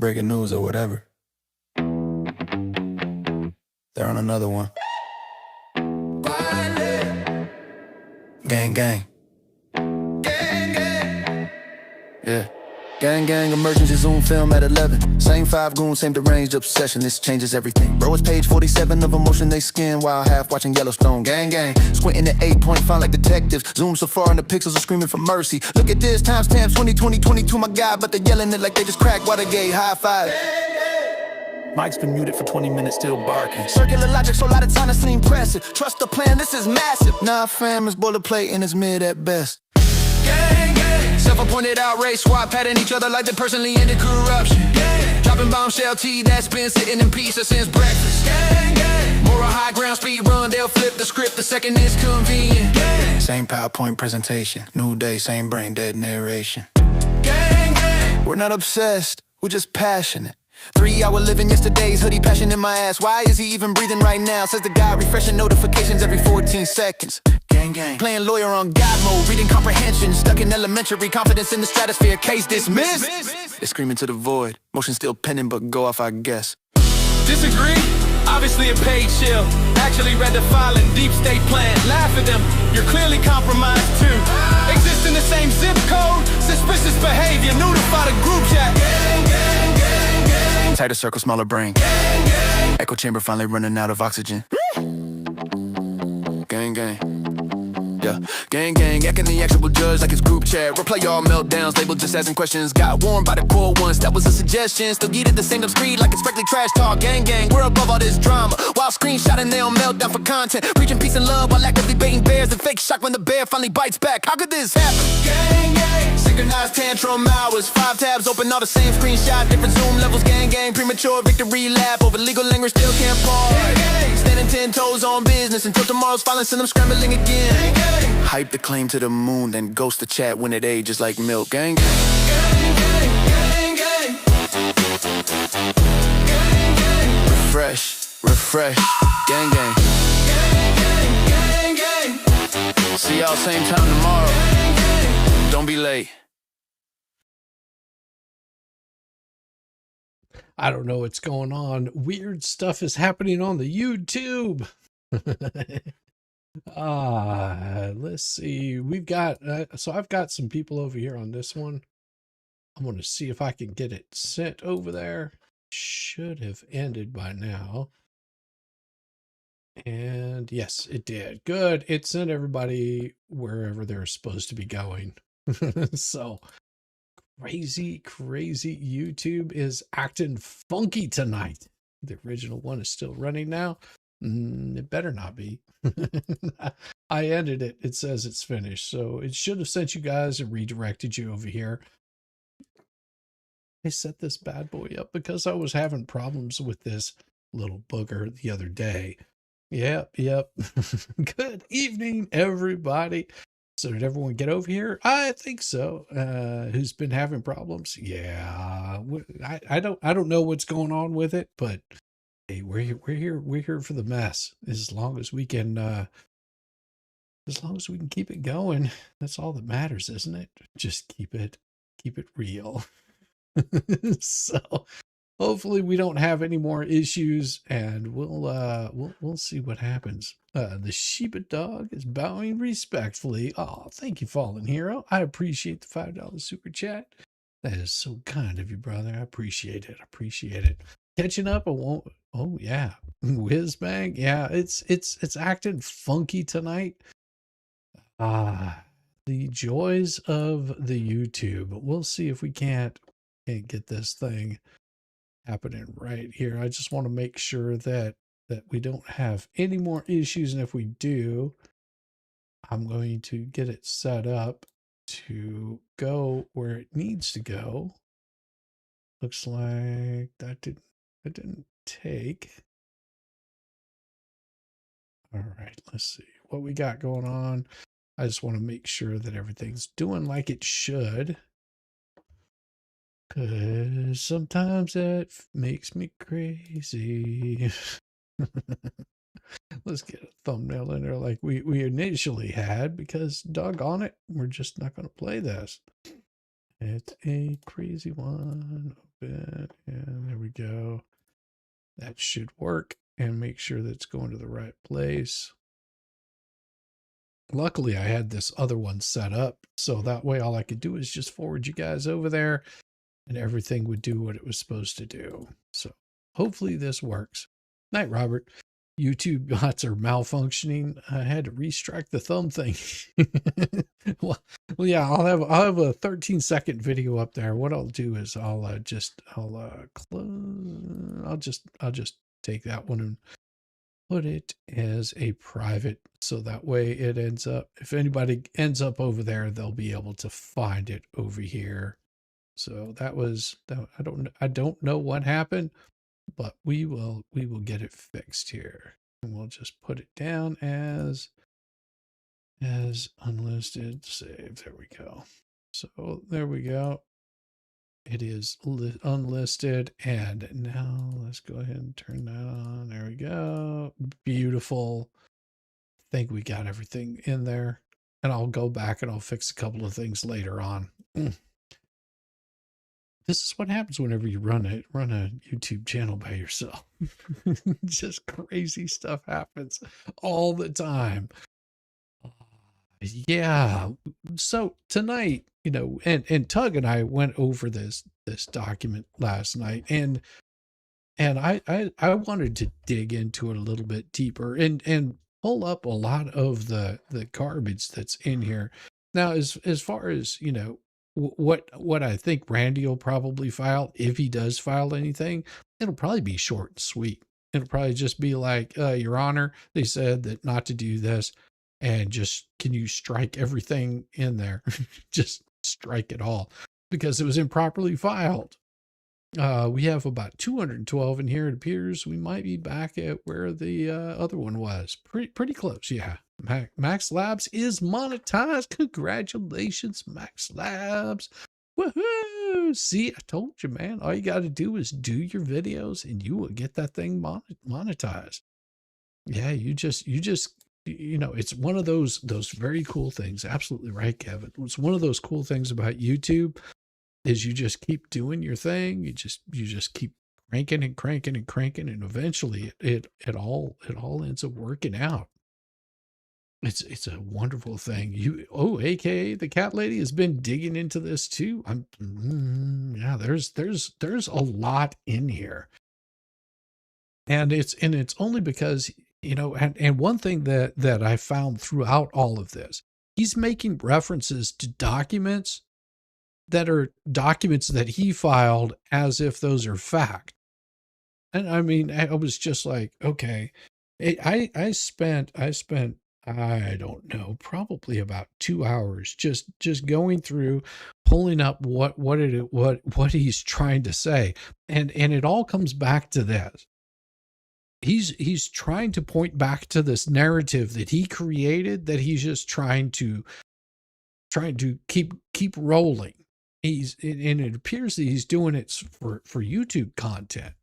breaking news or whatever. They're on another one. Gang, gang. Yeah. Gang, gang, emergency Zoom film at 11. Same 5 goons, same deranged obsession. This changes everything. Bro, it's page 47 of emotion they skin while half watching Yellowstone. Gang, gang. Squinting at 8-point font like detectives. Zoom so far and the pixels are screaming for mercy. Look at this, timestamps 2020, 22, my God. But they're yelling it like they just cracked Watergate. High five. Mike's been muted for 20 minutes, still barking. Circular logic, so a lot of time to seem impressive. Trust the plan, this is massive. Nah, fam, it's boilerplate and it's mid at best. Gang, gang. Self-appointed outrage, swap patting each other like they personally ended corruption. Gang. Dropping bombshell tea that's been sitting in pizza since breakfast. Gang, gang. Moral high ground speed run, they'll flip the script the second it's convenient. Gang. Same PowerPoint presentation, new day, same brain dead narration. Gang, gang. We're not obsessed, we're just passionate. 3-hour living yesterday's hoodie, passion in my ass. Why is he even breathing right now? Says the guy refreshing notifications every 14 seconds. Gang, gang. Playing lawyer on God mode, reading comprehension. Stuck in elementary, confidence in the stratosphere. Case dismissed. They're screaming to the void. Motion still pending, but go off, I guess. Disagree? Obviously a paid shill. Actually read the filing, deep state plan. Laugh at them, you're clearly compromised too. Exist in the same zip code. Suspicious behavior, notify the group chat. Gang, gang, gang, gang. Tighter circle, smaller brain. Gang, gang. Echo chamber finally running out of oxygen. Gang, gang. Yeah. Gang, gang, acting the actual judge like it's group chat. Replay all meltdowns, labeled just asking questions. Got warned by the core once, that was a suggestion. Still get it the same dumb screed like it's strictly trash talk. Gang, gang, we're above all this drama. While screenshotting, they on meltdown for content. Preaching peace and love while actively baiting bears. And fake shock when the bear finally bites back. How could this happen? Gang, gang. Synchronized tantrum hours. 5 tabs open, all the same screenshot. Different zoom levels, gang, gang. Premature victory lap over legal language, still can't pause. Gang, gang. Standing 10 toes on business until tomorrow's filing, send them scrambling again. Gang, gang. Hype the claim to the moon, then ghost the chat when it ages like milk. Gang, gang. Gang, gang, gang, gang. Gang, gang. Refresh, refresh. Gang, gang. Gang, gang, gang, gang. See y'all same time tomorrow. Gang, gang. Don't be late. I don't know what's going on. Weird stuff is happening on the YouTube. Let's see. We've got so I've got some people over here on this one. I'm going to see if I can get it sent over there. Should have ended by now. And yes, it did. Good. It sent everybody wherever they're supposed to be going. So crazy YouTube is acting funky tonight. The original one is still running now. It better not be. I ended it. It says it's finished. So it should have sent you guys and redirected you over here. I set this bad boy up because I was having problems with this little booger the other day. Yep. Good evening, everybody. So did everyone get over here? I think so. Who's been having problems? Yeah. I don't know what's going on with it, but hey, we're here for the mess. As long as we can keep it going, that's all that matters, isn't it? Just keep it real. So hopefully we don't have any more issues, and we'll see what happens. The Sheba dog is bowing respectfully. Oh, thank you, Fallen Hero. I appreciate the $5 super chat. That is so kind of you, brother. I appreciate it. Catching up, I won't. Oh yeah, Whizbang. Yeah, it's acting funky tonight. The joys of the YouTube. We'll see if we can't get this thing happening right here. I just want to make sure that we don't have any more issues, and if we do, I'm going to get it set up to go where it needs to go. Looks like that didn't take. All right, let's see what we got going on. I just want to make sure that everything's doing like it should, because sometimes that makes me crazy. Let's get a thumbnail in there like we initially had, because doggone it, we're just not going to play this. It's a crazy one. Open, and there we go. That should work, and make sure that it's going to the right place. Luckily, I had this other one set up, so that way all I could do is just forward you guys over there, and everything would do what it was supposed to do. So hopefully this works. Night, Robert. YouTube bots are malfunctioning. I had to restrike the thumb thing. well, yeah, I'll have a 13-second video up there. What I'll do is I'll close. I'll just take that one and put it as a private, so that way it ends up, if anybody ends up over there, they'll be able to find it over here. So that was that. I don't know what happened, but we will get it fixed here, and we'll just put it down as unlisted. Save. There we go. So there we go. It is unlisted, and now let's go ahead and turn that on. There we go. Beautiful. I think we got everything in there, and I'll go back and I'll fix a couple of things later on. This is what happens whenever you run a YouTube channel by yourself. Just crazy stuff happens all the time. Yeah. So tonight, and Tug and I went over this document last night, and I wanted to dig into it a little bit deeper and pull up a lot of the garbage that's in here. Now, as far as, what I think Randy will probably file, if he does file anything, it'll probably be short and sweet. It'll probably just be like, Your Honor, they said that not to do this, and just, can you strike everything in there? Just strike it all, because it was improperly filed. We have about 212 in here. It appears we might be back at where the other one was. Pretty close, yeah. Max Labs is monetized. Congratulations, Max Labs. Woohoo! See, I told you, man. All you got to do is do your videos, and you will get that thing monetized. Yeah, you just it's one of those very cool things. Absolutely right, Kevin. It's one of those cool things about YouTube is you just keep doing your thing. You just keep cranking and cranking and cranking, and eventually it all ends up working out. It's a wonderful thing. AKA the cat lady has been digging into this too. Yeah, there's a lot in here. And it's only because, and one thing that I found throughout all of this, he's making references to documents that are documents that he filed as if those are fact. And I mean, I was just like, okay, I spent, I don't know, probably about 2 hours just going through, pulling up what he's trying to say. And it all comes back to this. He's trying to point back to this narrative that he created, that he's just trying to keep rolling. And it appears that he's doing it for YouTube content,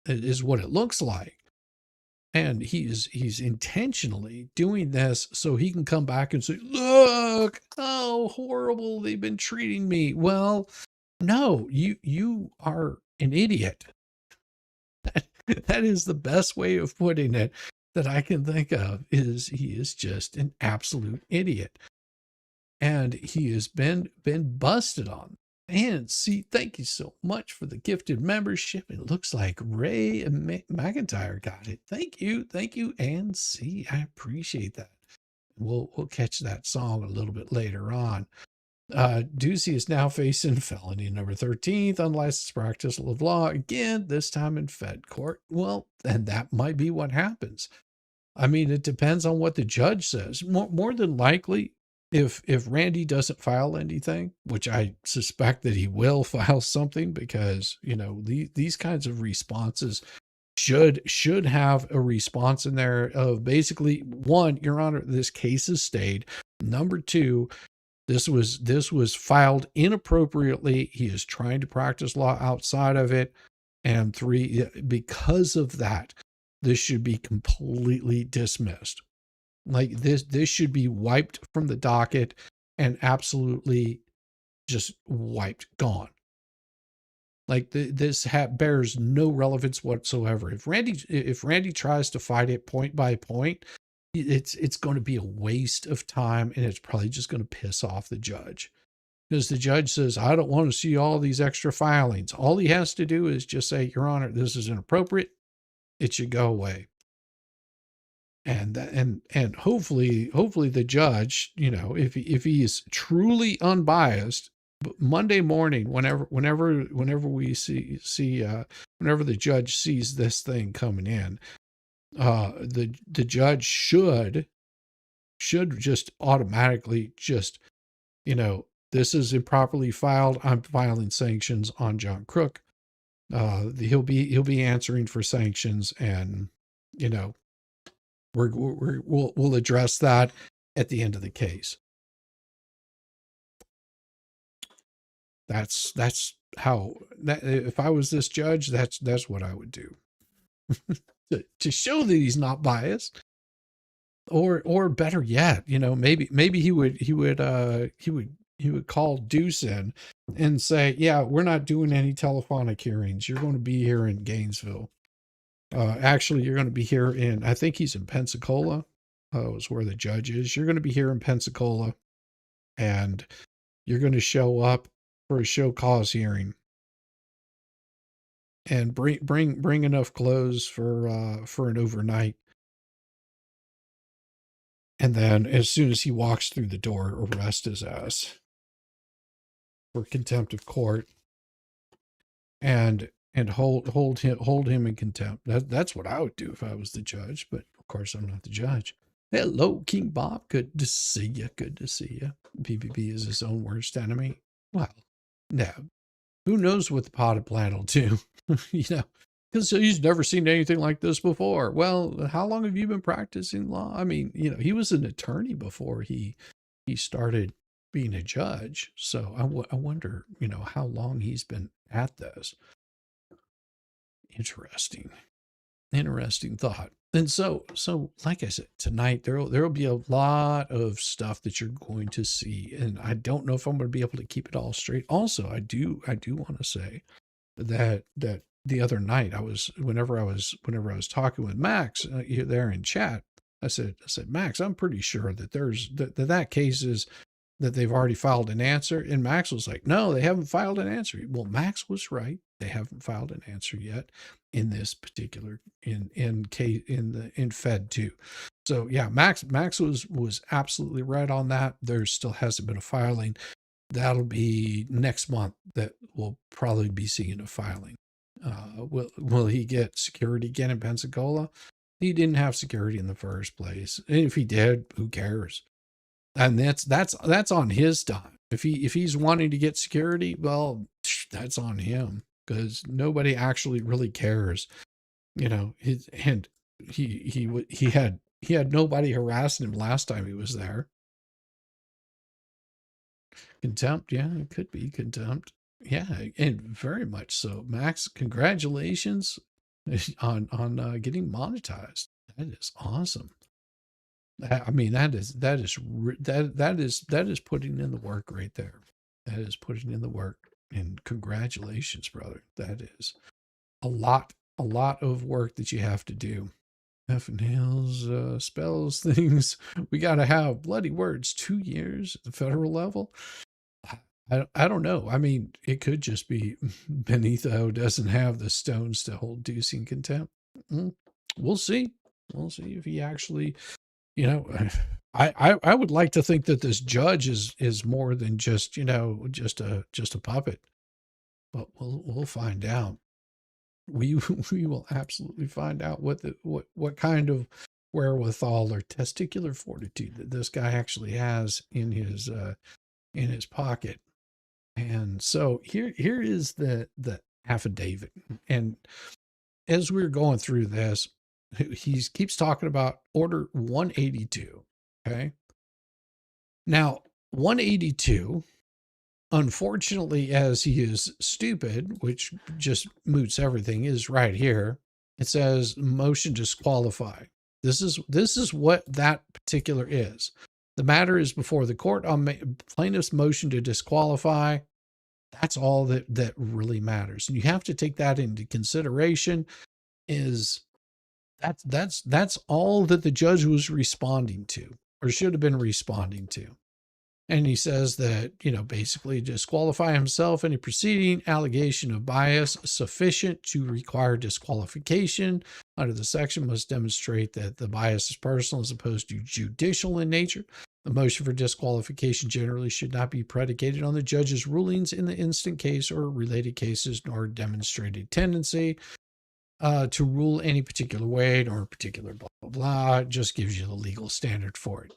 is what it looks like. And he's intentionally doing this so he can come back and say, look how horrible they've been treating me. Well, no, you are an idiot. That is the best way of putting it that I can think of, is he is just an absolute idiot. And he has been busted on. And see, thank you so much for the gifted membership. It looks like Ray McIntyre got it. Thank you, and see, I appreciate that. We'll catch that song a little bit later on. Ducey is now facing felony number 13th, unlicensed practice of law, again, this time in Fed court. Well, and that might be what happens. I mean, it depends on what the judge says. More than likely, if Randy doesn't file anything, which I suspect that he will file something, because, these kinds of responses should have a response in there of basically, one, Your Honor, this case is stayed. Number two, this was filed inappropriately. He is trying to practice law outside of it. And three, because of that, this should be completely dismissed. Like this should be wiped from the docket and absolutely just wiped, gone. Like this bears no relevance whatsoever. If Randy tries to fight it point by point, it's going to be a waste of time, and it's probably just going to piss off the judge. Because the judge says, I don't want to see all these extra filings. All he has to do is just say, Your Honor, this is inappropriate. It should go away. And hopefully the judge, you know, if he is truly unbiased, Monday morning, whenever we see whenever the judge sees this thing coming in, the judge should just automatically just, you know, this is improperly filed. I'm filing sanctions on John Crook. He'll be answering for sanctions, and you know, we'll address that at the end of the case. That's how that, if I was this judge, that's what I would do. to show that he's not biased. Or better yet, you know, maybe he would call Deuce in and say, yeah, we're not doing any telephonic hearings. You're going to be here in Gainesville. Actually, you're going to be here in, I think he's in Pensacola. Is where the judge is. You're going to be here in Pensacola, and you're going to show up for a show cause hearing, and bring enough clothes for an overnight. And then as soon as he walks through the door, arrest his ass for contempt of court, and hold him in contempt. That's what I would do if I was the judge, but of course I'm not the judge. Hello, King Bob. Good to see you. Good to see you. PvP is his own worst enemy. Well, no. Who knows what the potted plant will do? You know, because he's never seen anything like this before. Well, how long have you been practicing law? I mean, you know, he was an attorney before he started being a judge. So I wonder, you know, how long he's been at this. Interesting thought. And so like I said, tonight there'll be a lot of stuff that you're going to see, and I don't know if I'm going to be able to keep it all straight. Also, I do want to say that the other night whenever I was talking with Max there in chat, I said, Max, I'm pretty sure that that case is that they've already filed an answer. And Max was like, no, they haven't filed an answer. Well, Max was right. They haven't filed an answer yet in this particular, in Fed 2. So yeah, Max was absolutely right on that. There still hasn't been a filing. That'll be next month that we'll probably be seeing a filing. Will he get security again in Pensacola? He didn't have security in the first place. And if he did, who cares? And that's on his time. If he's wanting to get security, well, that's on him, because nobody actually really cares. You know, he had nobody harassing him last time he was there. Contempt, yeah, it could be contempt. Yeah, and very much so. Max, congratulations on getting monetized. That is awesome. I mean, that is putting in the work right there. That is putting in the work, and congratulations, brother. That is a lot of work that you have to do. F and nails, spells, things. We got to have bloody words 2 years at the federal level. I don't know. I mean, it could just be Benito doesn't have the stones to hold Deuce in contempt. We'll see. We'll see if he actually, you know, I would like to think that this judge is more than just, you know, just a puppet, but we'll find out. We will absolutely find out what kind of wherewithal or testicular fortitude that this guy actually has in his pocket. And so here is the affidavit. And as we're going through this, he keeps talking about Order 182. Okay. Now, 182, unfortunately, as he is stupid, which just moots everything, is right here. It says motion disqualify. This is what that particular is. The matter is before the court on plaintiff's motion to disqualify. That's all that really matters. And you have to take that into consideration. Is that's all that the judge was responding to, or should have been responding to. And he says that, basically disqualify himself, any preceding allegation of bias sufficient to require disqualification under the section must demonstrate that the bias is personal as opposed to judicial in nature. The motion for disqualification generally should not be predicated on the judge's rulings in the instant case or related cases, nor demonstrated tendency to rule any particular way, nor particular blah, blah, blah. It just gives you the legal standard for it.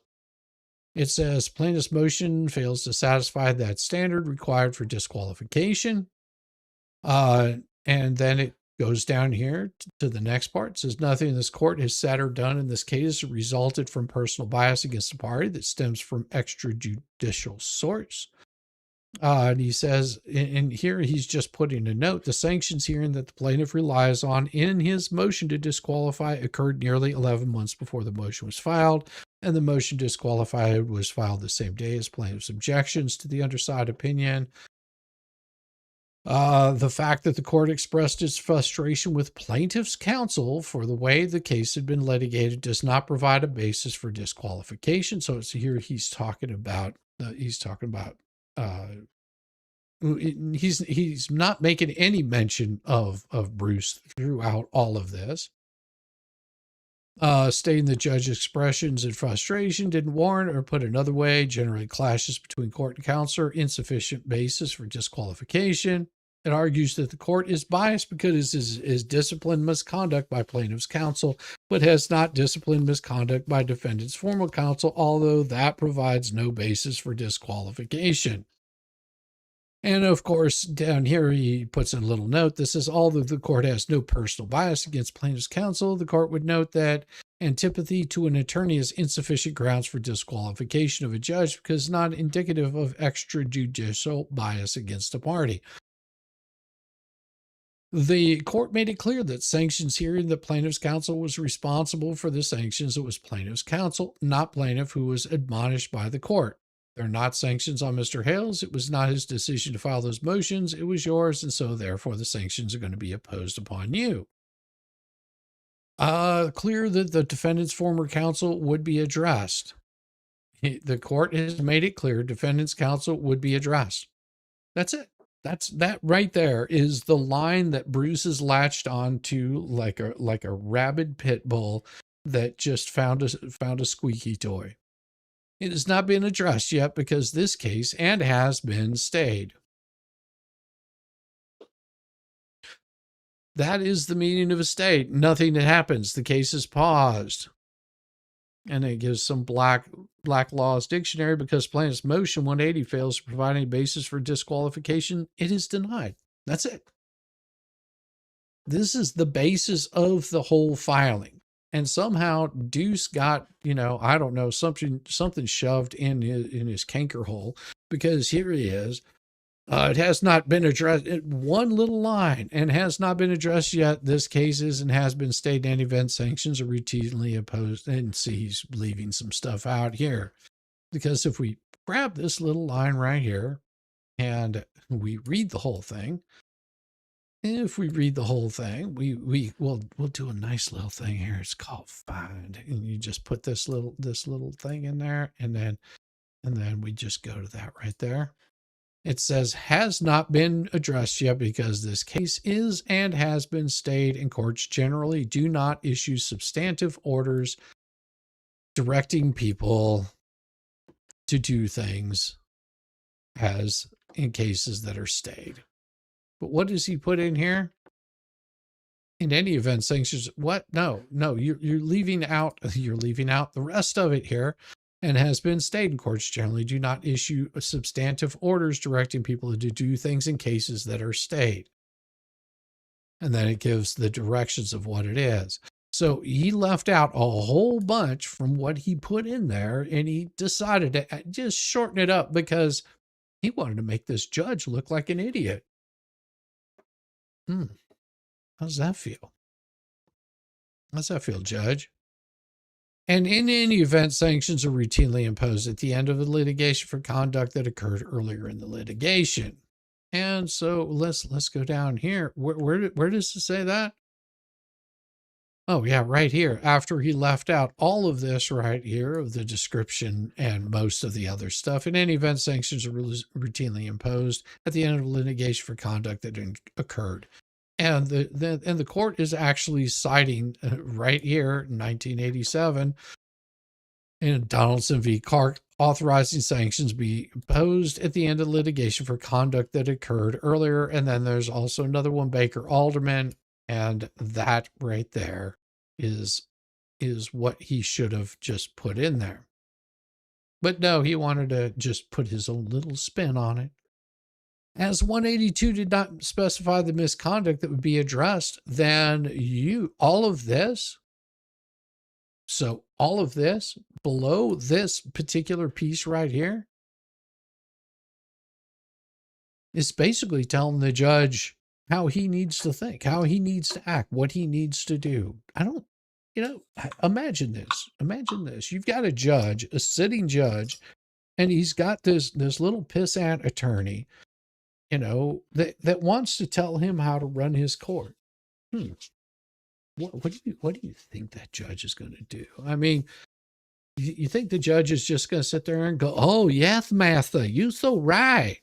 It says plaintiff's motion fails to satisfy that standard required for disqualification. And then it goes down here to the next part. It says nothing in this court has said or done in this case resulted from personal bias against the party that stems from extrajudicial source. And he says, and here he's just putting a note, the sanctions hearing that the plaintiff relies on in his motion to disqualify occurred nearly 11 months before the motion was filed, and the motion to disqualify was filed the same day as plaintiff's objections to the underside opinion. The fact that the court expressed its frustration with plaintiff's counsel for the way the case had been litigated does not provide a basis for disqualification. So it's here he's talking about he's not making any mention of Bruce throughout all of this. Stating the judge's expressions and frustration didn't warrant, or put another way, generally clashes between court and counsel, insufficient basis for disqualification. It argues that the court is biased because it is disciplined misconduct by plaintiff's counsel, but has not disciplined misconduct by defendant's formal counsel, although that provides no basis for disqualification. And of course, down here, he puts in a little note. This is although the court has no personal bias against plaintiff's counsel, the court would note that antipathy to an attorney is insufficient grounds for disqualification of a judge because not indicative of extrajudicial bias against a party. The court made it clear that sanctions hearing that plaintiff's counsel was responsible for the sanctions. It was plaintiff's counsel, not plaintiff, who was admonished by the court. They're not sanctions on Mr. Hales. It was not his decision to file those motions. It was yours. And so therefore the sanctions are going to be imposed upon you. Clear that the defendant's former counsel would be addressed. The court has made it clear defendant's counsel would be addressed. That's it. That right there is the line that Bruce is latched on to like a rabid pit bull that just found a squeaky toy. It has not been addressed yet because this case and has been stayed. That is the meaning of a stay. Nothing that happens. The case is paused. And it gives some Black Laws Dictionary because plaintiff's motion 180 fails to provide any basis for disqualification. It is denied. That's it. This is the basis of the whole filing. And somehow Deuce got, I don't know, something shoved in his canker hole, because here he is. It has not been addressed. One little line, and has not been addressed yet. This case is and has been stayed in any event. Sanctions are routinely imposed. And see, he's leaving some stuff out here. Because if we grab this little line right here and we read the whole thing, if we read the whole thing, we'll do a nice little thing here. It's called find, and you just put this little thing in there, and then we just go to that right there. It says has not been addressed yet because this case is and has been stayed, and courts generally do not issue substantive orders directing people to do things as in cases that are stayed. But what does he put in here? In any event, sanctions. What? No, you're leaving out the rest of it here. And has been stayed. And courts generally do not issue substantive orders directing people to do things in cases that are stayed. And then it gives the directions of what it is. So he left out a whole bunch from what he put in there, and he decided to just shorten it up because he wanted to make this judge look like an idiot. How's that feel? How's that feel, Judge? And in any event, sanctions are routinely imposed at the end of a litigation for conduct that occurred earlier in the litigation. And so let's go down here. Where does it say that? Oh, yeah, right here. After he left out all of this right here of the description and most of the other stuff. In any event, sanctions are routinely imposed at the end of litigation for conduct that occurred. And the court is actually citing right here, 1987, in Donaldson v. Clark, authorizing sanctions be imposed at the end of litigation for conduct that occurred earlier. And then there's also another one, Baker Alderman, and that right there is what he should have just put in there. But no, he wanted to just put his own little spin on it. As 182 did not specify the misconduct that would be addressed, then all of this below this particular piece right here is basically telling the judge how he needs to think, how he needs to act, what he needs to do. Imagine this. Imagine this. You've got a judge, a sitting judge, and he's got this little pissant attorney, that wants to tell him how to run his court. What do you think that judge is going to do? I mean, you think the judge is just going to sit there and go, "Oh, yes, Martha, you so right."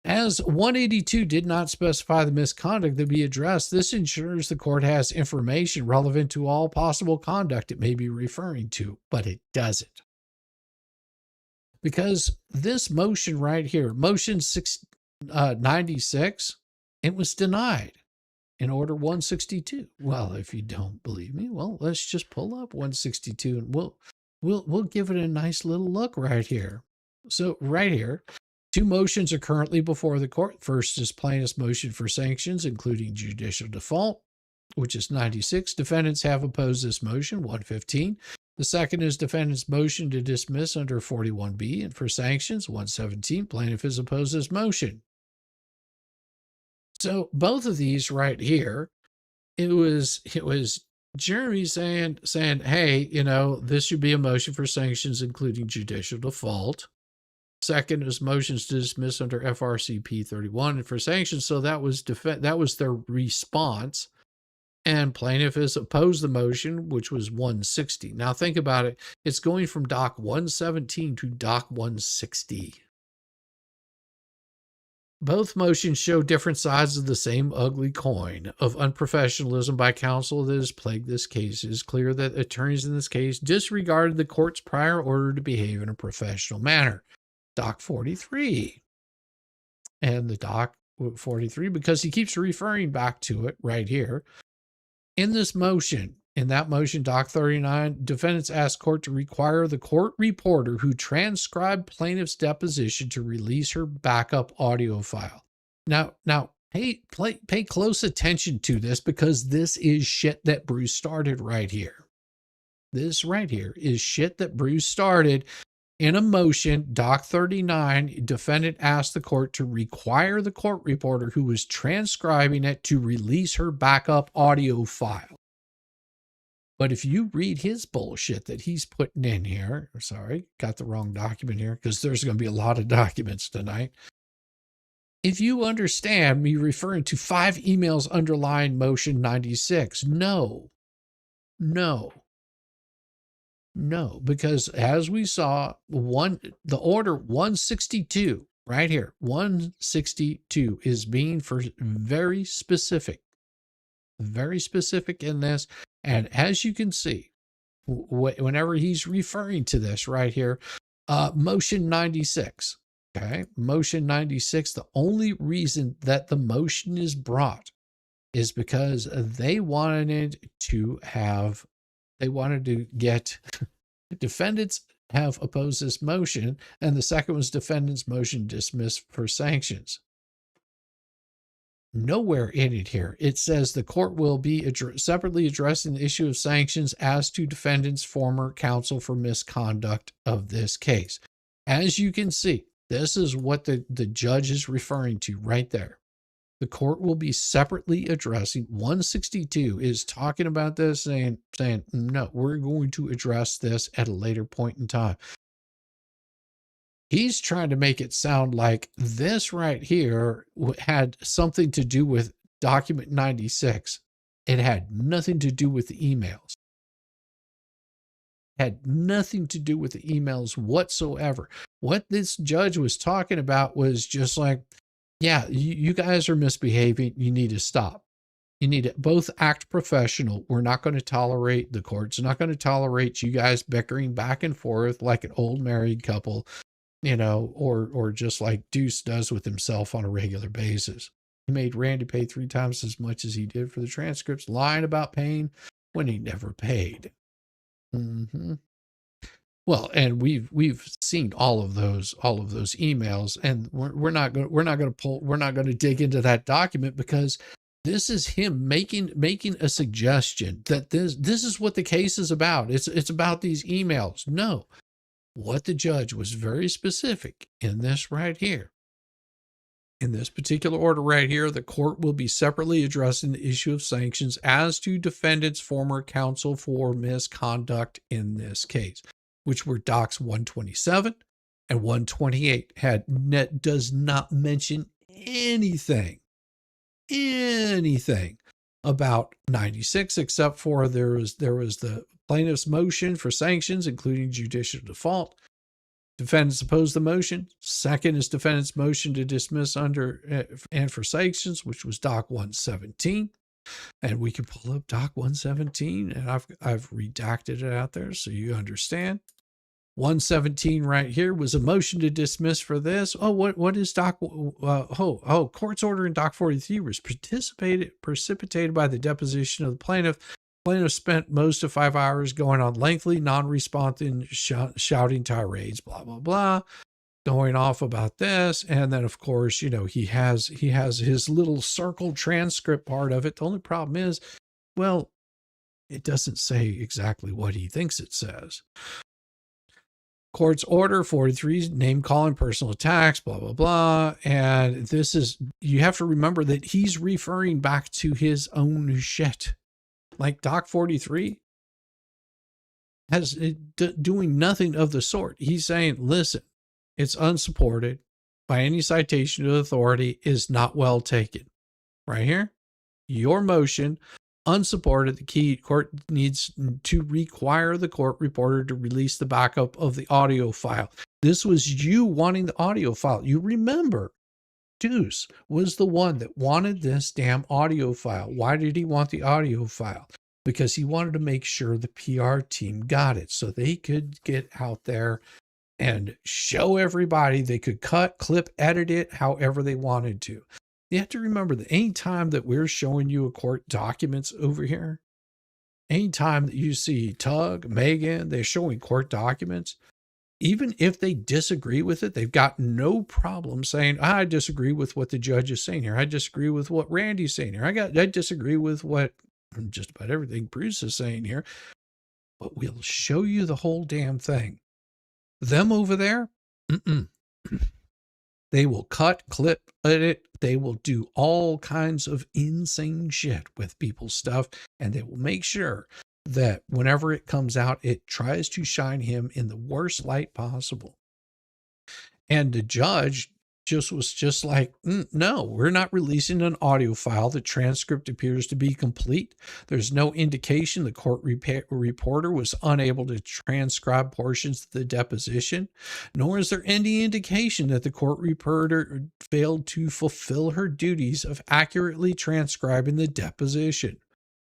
As 182 did not specify the misconduct to be addressed, this ensures the court has information relevant to all possible conduct it may be referring to, but it doesn't. Because this motion right here, motion 96, it was denied in order 162. Well, if you don't believe me, well, let's just pull up 162 and we'll give it a nice little look right here. So right here, two motions are currently before the court. First is plaintiff's motion for sanctions, including judicial default, which is 96. Defendants have opposed this motion, 115. The second is defendant's motion to dismiss under 41B, and for sanctions, 117. Plaintiff has opposed this motion. So both of these right here, it was Jeremy saying, hey, this should be a motion for sanctions, including judicial default. Second is motions to dismiss under FRCP 31 and for sanctions. So that was their response. And plaintiff has opposed the motion, which was 160. Now think about it. It's going from doc 117 to doc 160. Both motions show different sides of the same ugly coin of unprofessionalism by counsel that has plagued this case. It is clear that attorneys in this case disregarded the court's prior order to behave in a professional manner. Doc 43. And the doc 43, because he keeps referring back to it right here. In this motion, doc 39, defendants asked court to require the court reporter who transcribed plaintiff's deposition to release her backup audio file. Now, pay close attention to this, because this is shit that Bruce started right here. This right here is shit that Bruce started. In a motion, doc 39, defendant asked the court to require the court reporter who was transcribing it to release her backup audio file. But if you read his bullshit that he's putting in here, sorry, got the wrong document here, because there's going to be a lot of documents tonight. If you understand me referring to 5 emails underlying motion 96, no, because as we saw, the order 162 right here, 162 is being very specific in this. And as you can see, whenever he's referring to this right here, motion 96, okay, motion 96, the only reason that the motion is brought is because they wanted to get defendants have opposed this motion, and the second was defendant's motion dismissed for sanctions. Nowhere in it here, it says the court will be separately addressing the issue of sanctions as to defendant's former counsel for misconduct of this case. As you can see, this is what the judge is referring to right there. The court will be separately addressing 162 is talking about this, saying, no, we're going to address this at a later point in time. He's trying to make it sound like this right here had something to do with document 96. It had nothing to do with the emails. Had nothing to do with the emails whatsoever. What this judge was talking about was just like, yeah, you guys are misbehaving. You need to stop. You need to both act professional. We're not going to tolerate, the court's not going to tolerate you guys bickering back and forth like an old married couple, you know, or just like Deuce does with himself on a regular basis. He made Randy pay 3 times as much as he did for the transcripts, lying about paying when he never paid. Mm-hmm. Well, and we've seen all of those emails, and we're not going to dig into that document, because this is him making a suggestion that this is what the case is about. It's about these emails. No, what the judge was very specific in this right here. In this particular order right here, the court will be separately addressing the issue of sanctions as to defendant's former counsel for misconduct in this case, which were docs 127 and 128. Does not mention anything about 96, except for there was the plaintiff's motion for sanctions, including judicial default. Defendants oppose the motion. Second is defendant's motion to dismiss under and for sanctions, which was doc 117. And we can pull up doc 117, and I've redacted it out there so you understand. 117 right here was a motion to dismiss for this. Oh, what is doc? Court's order in doc 43 was precipitated by the deposition of the plaintiff. Plaintiff spent most of 5 hours going on lengthy, non-responsive, shouting tirades, blah, blah, blah, going off about this. And then, of course, you know, he has his little circle transcript part of it. The only problem is, well, it doesn't say exactly what he thinks it says. Court's order 43, name calling, personal attacks, blah, blah, blah. And this is, you have to remember that he's referring back to his own shit. Like doc 43 has doing nothing of the sort. He's saying, listen, it's unsupported by any citation of authority, is not well taken. Right here, your motion, unsupported. The key court needs to require the court reporter to release the backup of the audio file. This was you wanting the audio file. You remember, Deuce was the one that wanted this damn audio file. Why did he want the audio file? Because he wanted to make sure the PR team got it so they could get out there and show everybody. They could cut, clip, edit it however they wanted to. You have to remember that any time that we're showing you a court documents over here, anytime that you see Tug, Megan, they're showing court documents, even if they disagree with it, they've got no problem saying, I disagree with what the judge is saying here. I disagree with what Randy's saying here. I disagree with what just about everything Bruce is saying here. But we'll show you the whole damn thing. Them over there, they will cut, clip, edit. They will do all kinds of insane shit with people's stuff. And they will make sure that whenever it comes out, it tries to shine him in the worst light possible. And the judge was like, no, we're not releasing an audio file. The transcript appears to be complete. There's no indication the court reporter was unable to transcribe portions of the deposition, nor is there any indication that the court reporter failed to fulfill her duties of accurately transcribing the deposition.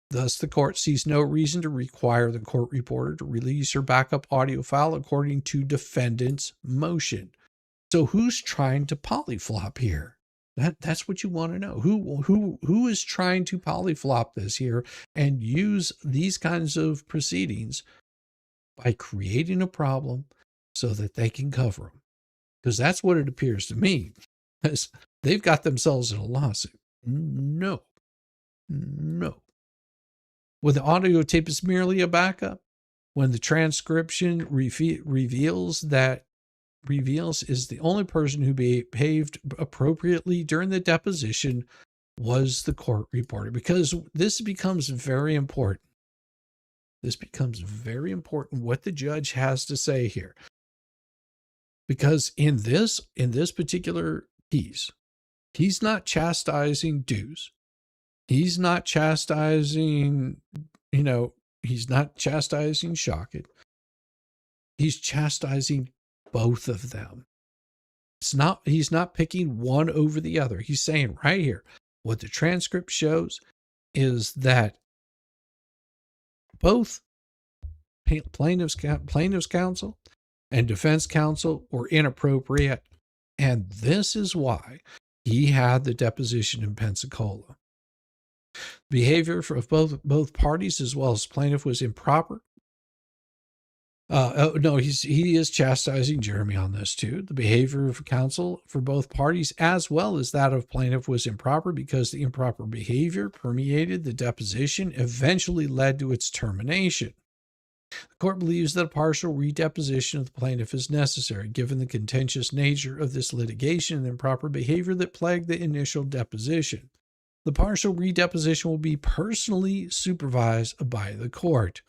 Thus, the court sees no reason to require the court reporter to release her backup audio file according to defendant's motion. So who's trying to polyflop here? That's what you want to know. Who is trying to polyflop this here and use these kinds of proceedings by creating a problem so that they can cover them? Because that's what it appears to me. Because they've got themselves in a lawsuit. No. When the audio tape is merely a backup, when the transcription reveals is the only person who behaved appropriately during the deposition, was the court reporter? Because this becomes very important. This becomes very important what the judge has to say here. Because in this particular piece, he's not chastising dues. He's not chastising, he's not chastising Shockett. He's chastising both of them. He's not picking one over the other. He's saying right here, what the transcript shows is that both plaintiff's counsel and defense counsel were inappropriate. And this is why he had the deposition in Pensacola. Behavior of both parties as well as plaintiff was improper. He is chastising Jeremy on this too. The behavior of counsel for both parties as well as that of plaintiff was improper because the improper behavior permeated the deposition, eventually led to its termination. The court believes that a partial redeposition of the plaintiff is necessary, given the contentious nature of this litigation and the improper behavior that plagued the initial deposition. The partial redeposition will be personally supervised by the court.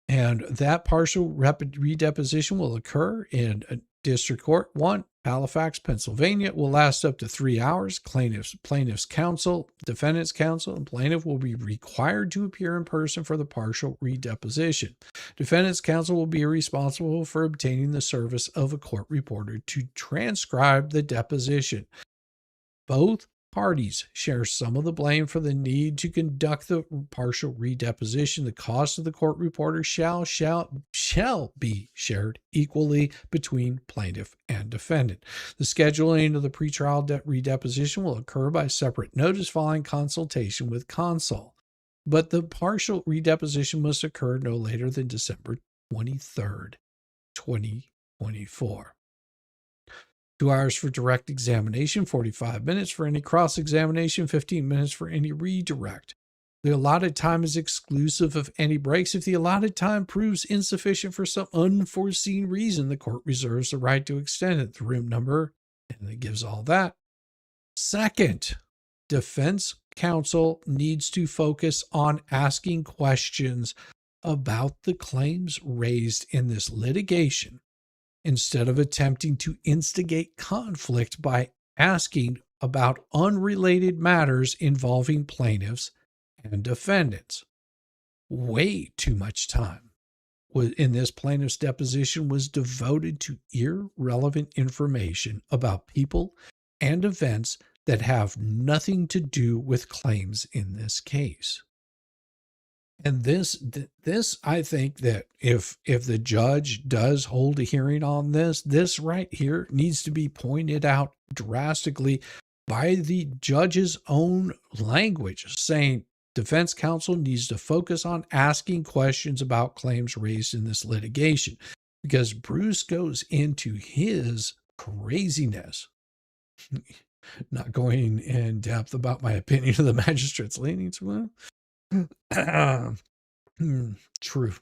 And that partial redeposition will occur in District Court 1, Halifax, Pennsylvania. It will last up to 3 hours. Plaintiff's counsel, defendant's counsel, and plaintiff will be required to appear in person for the partial redeposition. Defendant's counsel will be responsible for obtaining the service of a court reporter to transcribe the deposition. Both parties share some of the blame for the need to conduct the partial redeposition. The cost of the court reporter shall be shared equally between plaintiff and defendant. The scheduling of the pretrial redeposition will occur by separate notice following consultation with counsel, but the partial redeposition must occur no later than December 23rd, 2024. 2 hours for direct examination, 45 minutes for any cross-examination, 15 minutes for any redirect. The allotted time is exclusive of any breaks. If the allotted time proves insufficient for some unforeseen reason, the court reserves the right to extend it. The room number, and it gives all that. Second, defense counsel needs to focus on asking questions about the claims raised in this litigation, instead of attempting to instigate conflict by asking about unrelated matters involving plaintiffs and defendants. Way too much time in this plaintiff's deposition was devoted to irrelevant information about people and events that have nothing to do with claims in this case. And this, I think that if the judge does hold a hearing on this right here needs to be pointed out drastically by the judge's own language, saying defense counsel needs to focus on asking questions about claims raised in this litigation, because Bruce goes into his craziness. Not going in depth about my opinion of the magistrate's leanings. True.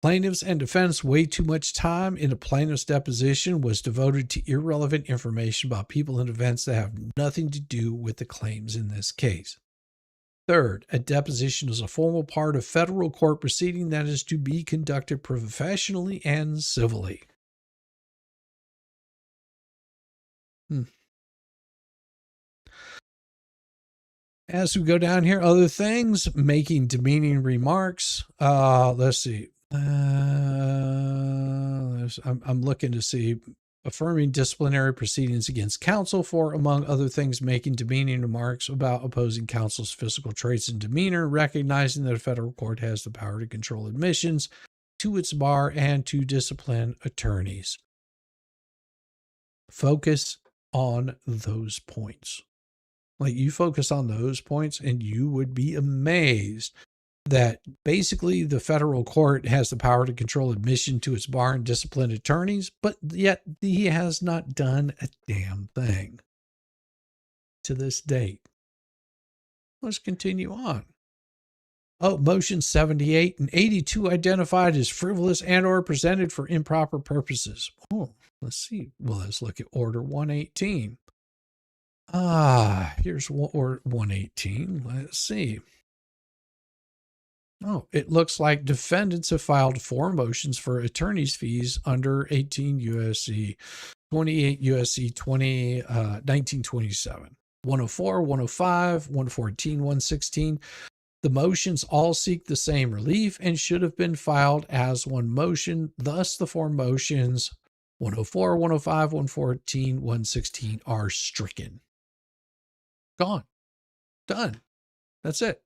Plaintiffs and defense way too much time in a plaintiff's deposition was devoted to irrelevant information about people and events that have nothing to do with the claims in this case. Third, a deposition is a formal part of federal court proceeding that is to be conducted professionally and civilly. As we go down here, other things, making demeaning remarks. Let's see. I'm looking to see affirming disciplinary proceedings against counsel for, among other things, making demeaning remarks about opposing counsel's physical traits and demeanor, recognizing that a federal court has the power to control admissions to its bar and to discipline attorneys. Focus on those points. Like, you focus on those points and you would be amazed that basically the federal court has the power to control admission to its bar and discipline attorneys, but yet he has not done a damn thing to this date. Let's continue on. Oh, motion 78 and 82 identified as frivolous and or presented for improper purposes. Oh, let's see. Well, let's look at order 118. Here's or 118. Let's see. Oh, it looks like defendants have filed 4 motions for attorney's fees under 18 USC 28 USC 1927. 104, 105, 114, 116. The motions all seek the same relief and should have been filed as one motion. Thus, the 4 motions 104, 105, 114, 116 are stricken. Gone. Done. That's it.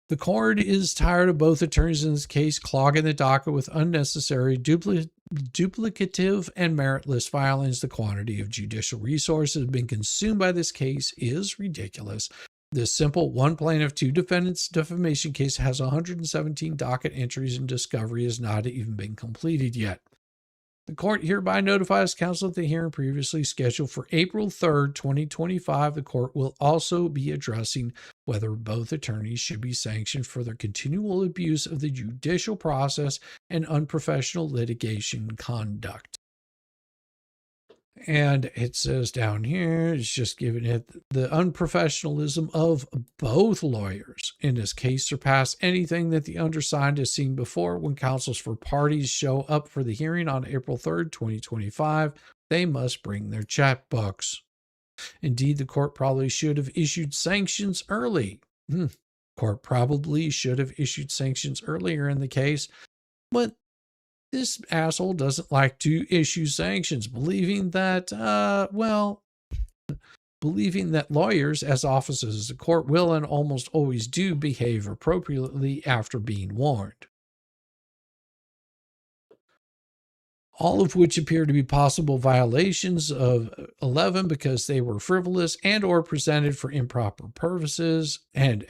The court is tired of both attorneys in this case clogging the docket with unnecessary, duplicative, and meritless filings. The quantity of judicial resources being consumed by this case is ridiculous. This simple 1 plaintiff, 2 defendants defamation case has 117 docket entries and discovery has not even been completed yet. The court hereby notifies counsel that the hearing previously scheduled for April 3rd, 2025. The court will also be addressing whether both attorneys should be sanctioned for their continual abuse of the judicial process and unprofessional litigation conduct. And it says down here, it's just giving it the unprofessionalism of both lawyers in this case surpass anything that the undersigned has seen before. When counsels for parties show up for the hearing on April 3rd, 2025, they must bring their checkbooks. Indeed, the court probably should have issued sanctions early. Court probably should have issued sanctions earlier in the case, but this asshole doesn't like to issue sanctions, believing that lawyers as officers of the court will and almost always do behave appropriately after being warned. All of which appear to be possible violations of 11 because they were frivolous and or presented for improper purposes. And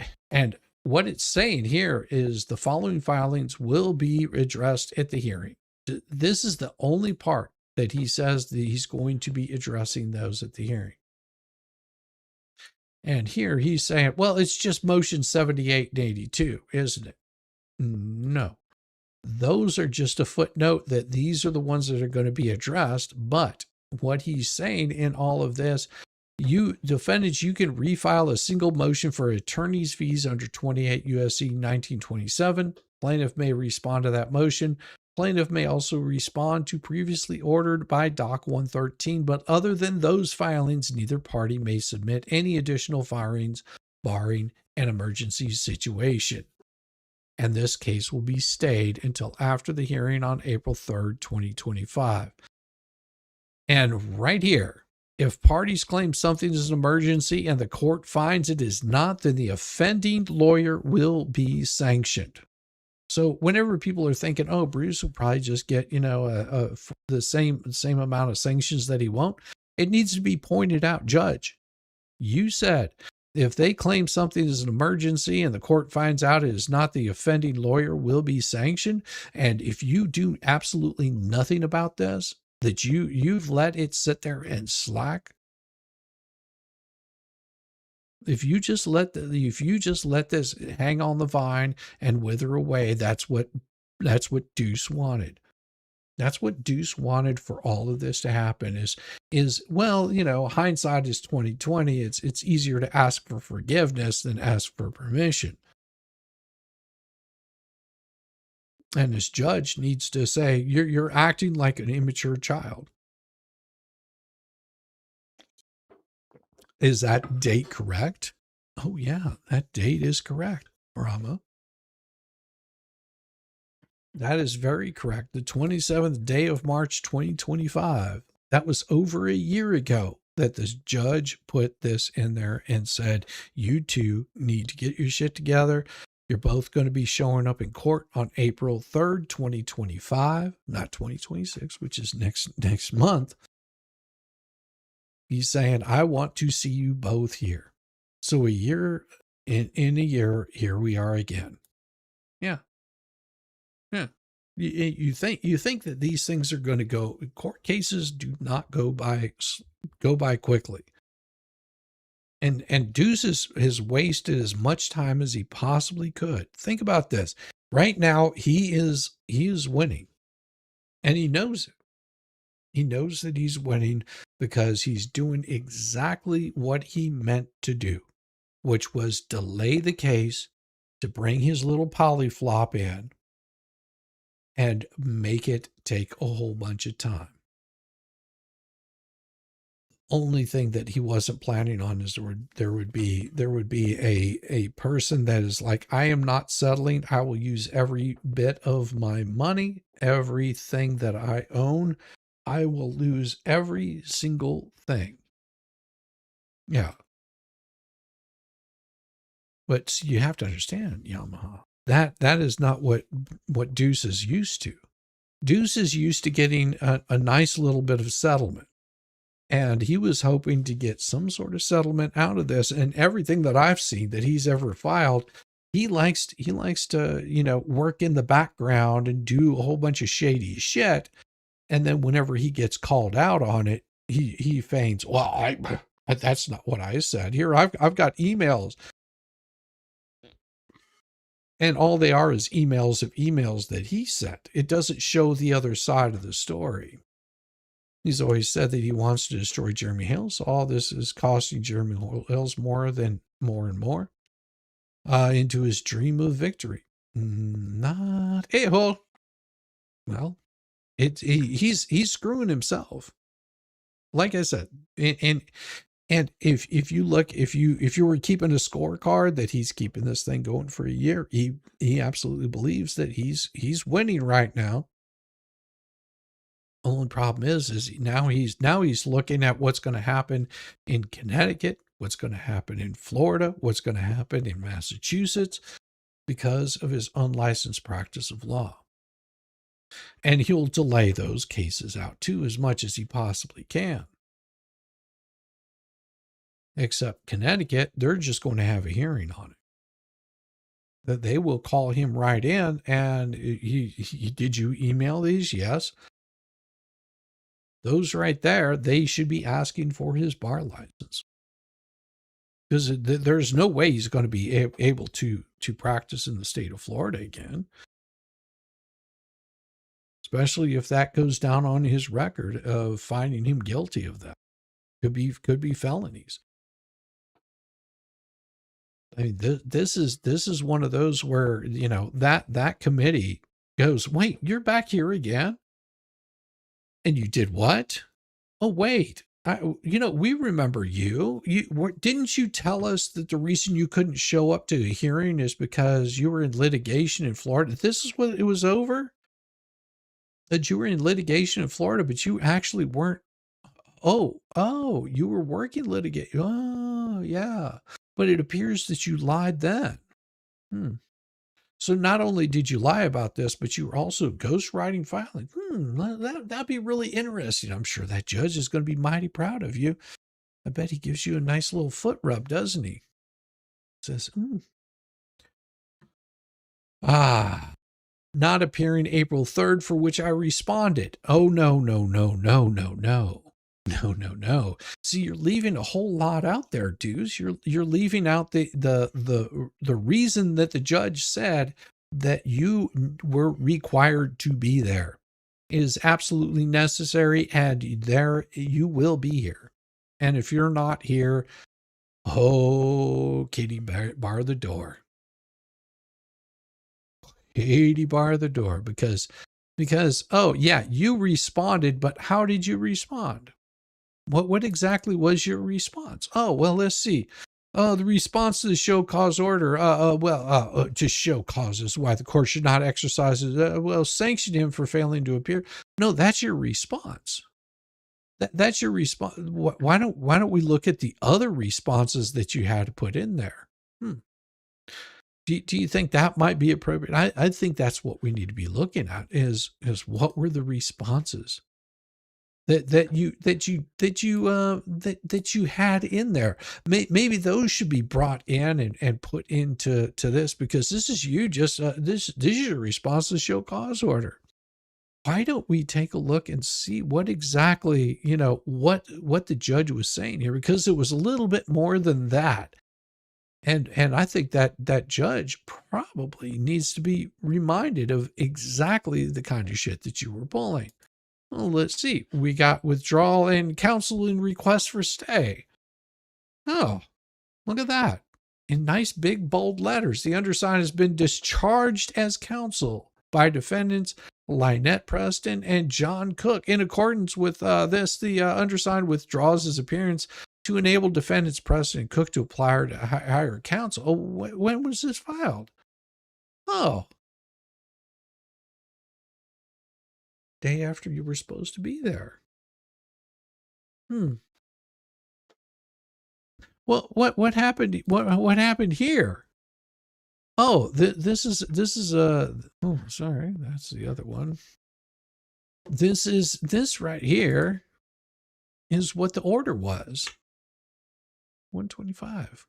what it's saying here is the following filings will be addressed at the hearing. This is the only part that he says that he's going to be addressing those at the hearing. And here he's saying, well, it's just motion 78 and 82, isn't it? No. Those are just a footnote that these are the ones that are going to be addressed. But what he's saying in all of this, you defendants, you can refile a single motion for attorney's fees under 28 USC 1927. Plaintiff may respond to that motion. Plaintiff may also respond to previously ordered by Doc 113, but other than those filings, neither party may submit any additional filings barring an emergency situation. And this case will be stayed until after the hearing on April 3rd, 2025. And right here, if parties claim something is an emergency and the court finds it is not, then the offending lawyer will be sanctioned. So whenever people are thinking, oh, Bruce will probably just get, the same amount of sanctions that he won't, it needs to be pointed out, Judge, you said if they claim something is an emergency and the court finds out it is not, the offending lawyer will be sanctioned. And if you do absolutely nothing about this, that you've let it sit there and slack, if you just let this hang on the vine and wither away, that's what Deuce wanted. That's what Deuce wanted for all of this to happen is well, hindsight is 2020. It's easier to ask for forgiveness than ask for permission. And this judge needs to say, you're acting like an immature child. Is that date correct? Oh yeah, that date is correct, Rama. That is very correct. The 27th day of March, 2025. That was over a year ago that this judge put this in there and said, you two need to get your shit together. You're both going to be showing up in court on April 3rd, 2025, not 2026, which is next month. He's saying, I want to see you both here. So a year, in a year, here we are again. Yeah. Yeah. You think that these things are going to go, court cases do not go by quickly. And Deuce has wasted as much time as he possibly could. Think about this. Right now, he is winning. And he knows it. He knows that he's winning because he's doing exactly what he meant to do, which was delay the case to bring his little polyflop in and make it take a whole bunch of time. Only thing that he wasn't planning on is there would be a person that is like, I am not settling. I will use every bit of my money, everything that I own. I will lose every single thing. Yeah. But you have to understand, Yamaha, that is not what Deuce is used to. Deuce is used to getting a nice little bit of settlement. And he was hoping to get some sort of settlement out of this. And everything that I've seen that he's ever filed, he likes to, work in the background and do a whole bunch of shady shit. And then whenever he gets called out on it, he feigns, well, that's not what I said. Here, I've got emails. And all they are is emails of emails that he sent. It doesn't show the other side of the story. He's always said that he wants to destroy Jeremy Hill. So all this is costing Jeremy Hills more and more into his dream of victory. Not a-hole. Well, he's screwing himself. Like I said, and if you look, if you were keeping a scorecard that he's keeping this thing going for a year, he absolutely believes that he's winning right now. Only problem is now he's looking at what's going to happen in Connecticut, what's going to happen in Florida, what's going to happen in Massachusetts because of his unlicensed practice of law. And he'll delay those cases out too as much as he possibly can. Except Connecticut, they're just going to have a hearing on it. That they will call him right in and did you email these? Yes. Those right there, they should be asking for his bar license. Because there's no way he's going to be able to practice in the state of Florida again. Especially if that goes down on his record of finding him guilty of that. Could be felonies. I mean, this is one of those where, that committee goes, wait, you're back here again? And you did what? Oh, wait, we remember you. Didn't you tell us that the reason you couldn't show up to a hearing is because you were in litigation in Florida? This is what it was over? That you were in litigation in Florida, but you actually weren't. Oh, you were working litigation. Oh, yeah. But it appears that you lied then. So not only did you lie about this, but you were also ghostwriting filing. That'd be really interesting. I'm sure that judge is going to be mighty proud of you. I bet he gives you a nice little foot rub, doesn't he? Says, not appearing April 3rd, for which I responded. Oh, no. No. See, you're leaving a whole lot out there, dudes. You're leaving out the reason that the judge said that you were required to be there. It is absolutely necessary, and there you will be here. And if you're not here, Katie, bar the door. Katie, bar the door, because oh yeah, you responded, but how did you respond? What exactly was your response? Oh, well, let's see. The response to the show cause order. To show causes why the court should not exercise it. Sanction him for failing to appear. No, that's your response. That's your response. Why don't we look at the other responses that you had to put in there? Do you think that might be appropriate? I think that's what we need to be looking at is what were the responses that you had in there. Maybe those should be brought in and put into this, because this is you just this is your response to show cause order. Why don't we take a look and see what exactly, what the judge was saying here, because it was a little bit more than that. And I think that judge probably needs to be reminded of exactly the kind of shit that you were pulling. Well, let's see. We got withdrawal and counsel and request for stay. Oh, look at that. In nice big bold letters, the undersigned has been discharged as counsel by defendants Lynette Preston and John Cook. In accordance with this, the undersigned withdraws his appearance to enable defendants Preston and Cook to apply to hire counsel. Oh, when was this filed? Oh, day after you were supposed to be there. What happened? What happened here? Oh, this is oh, sorry, that's the other one. This right here is what the order was. 125.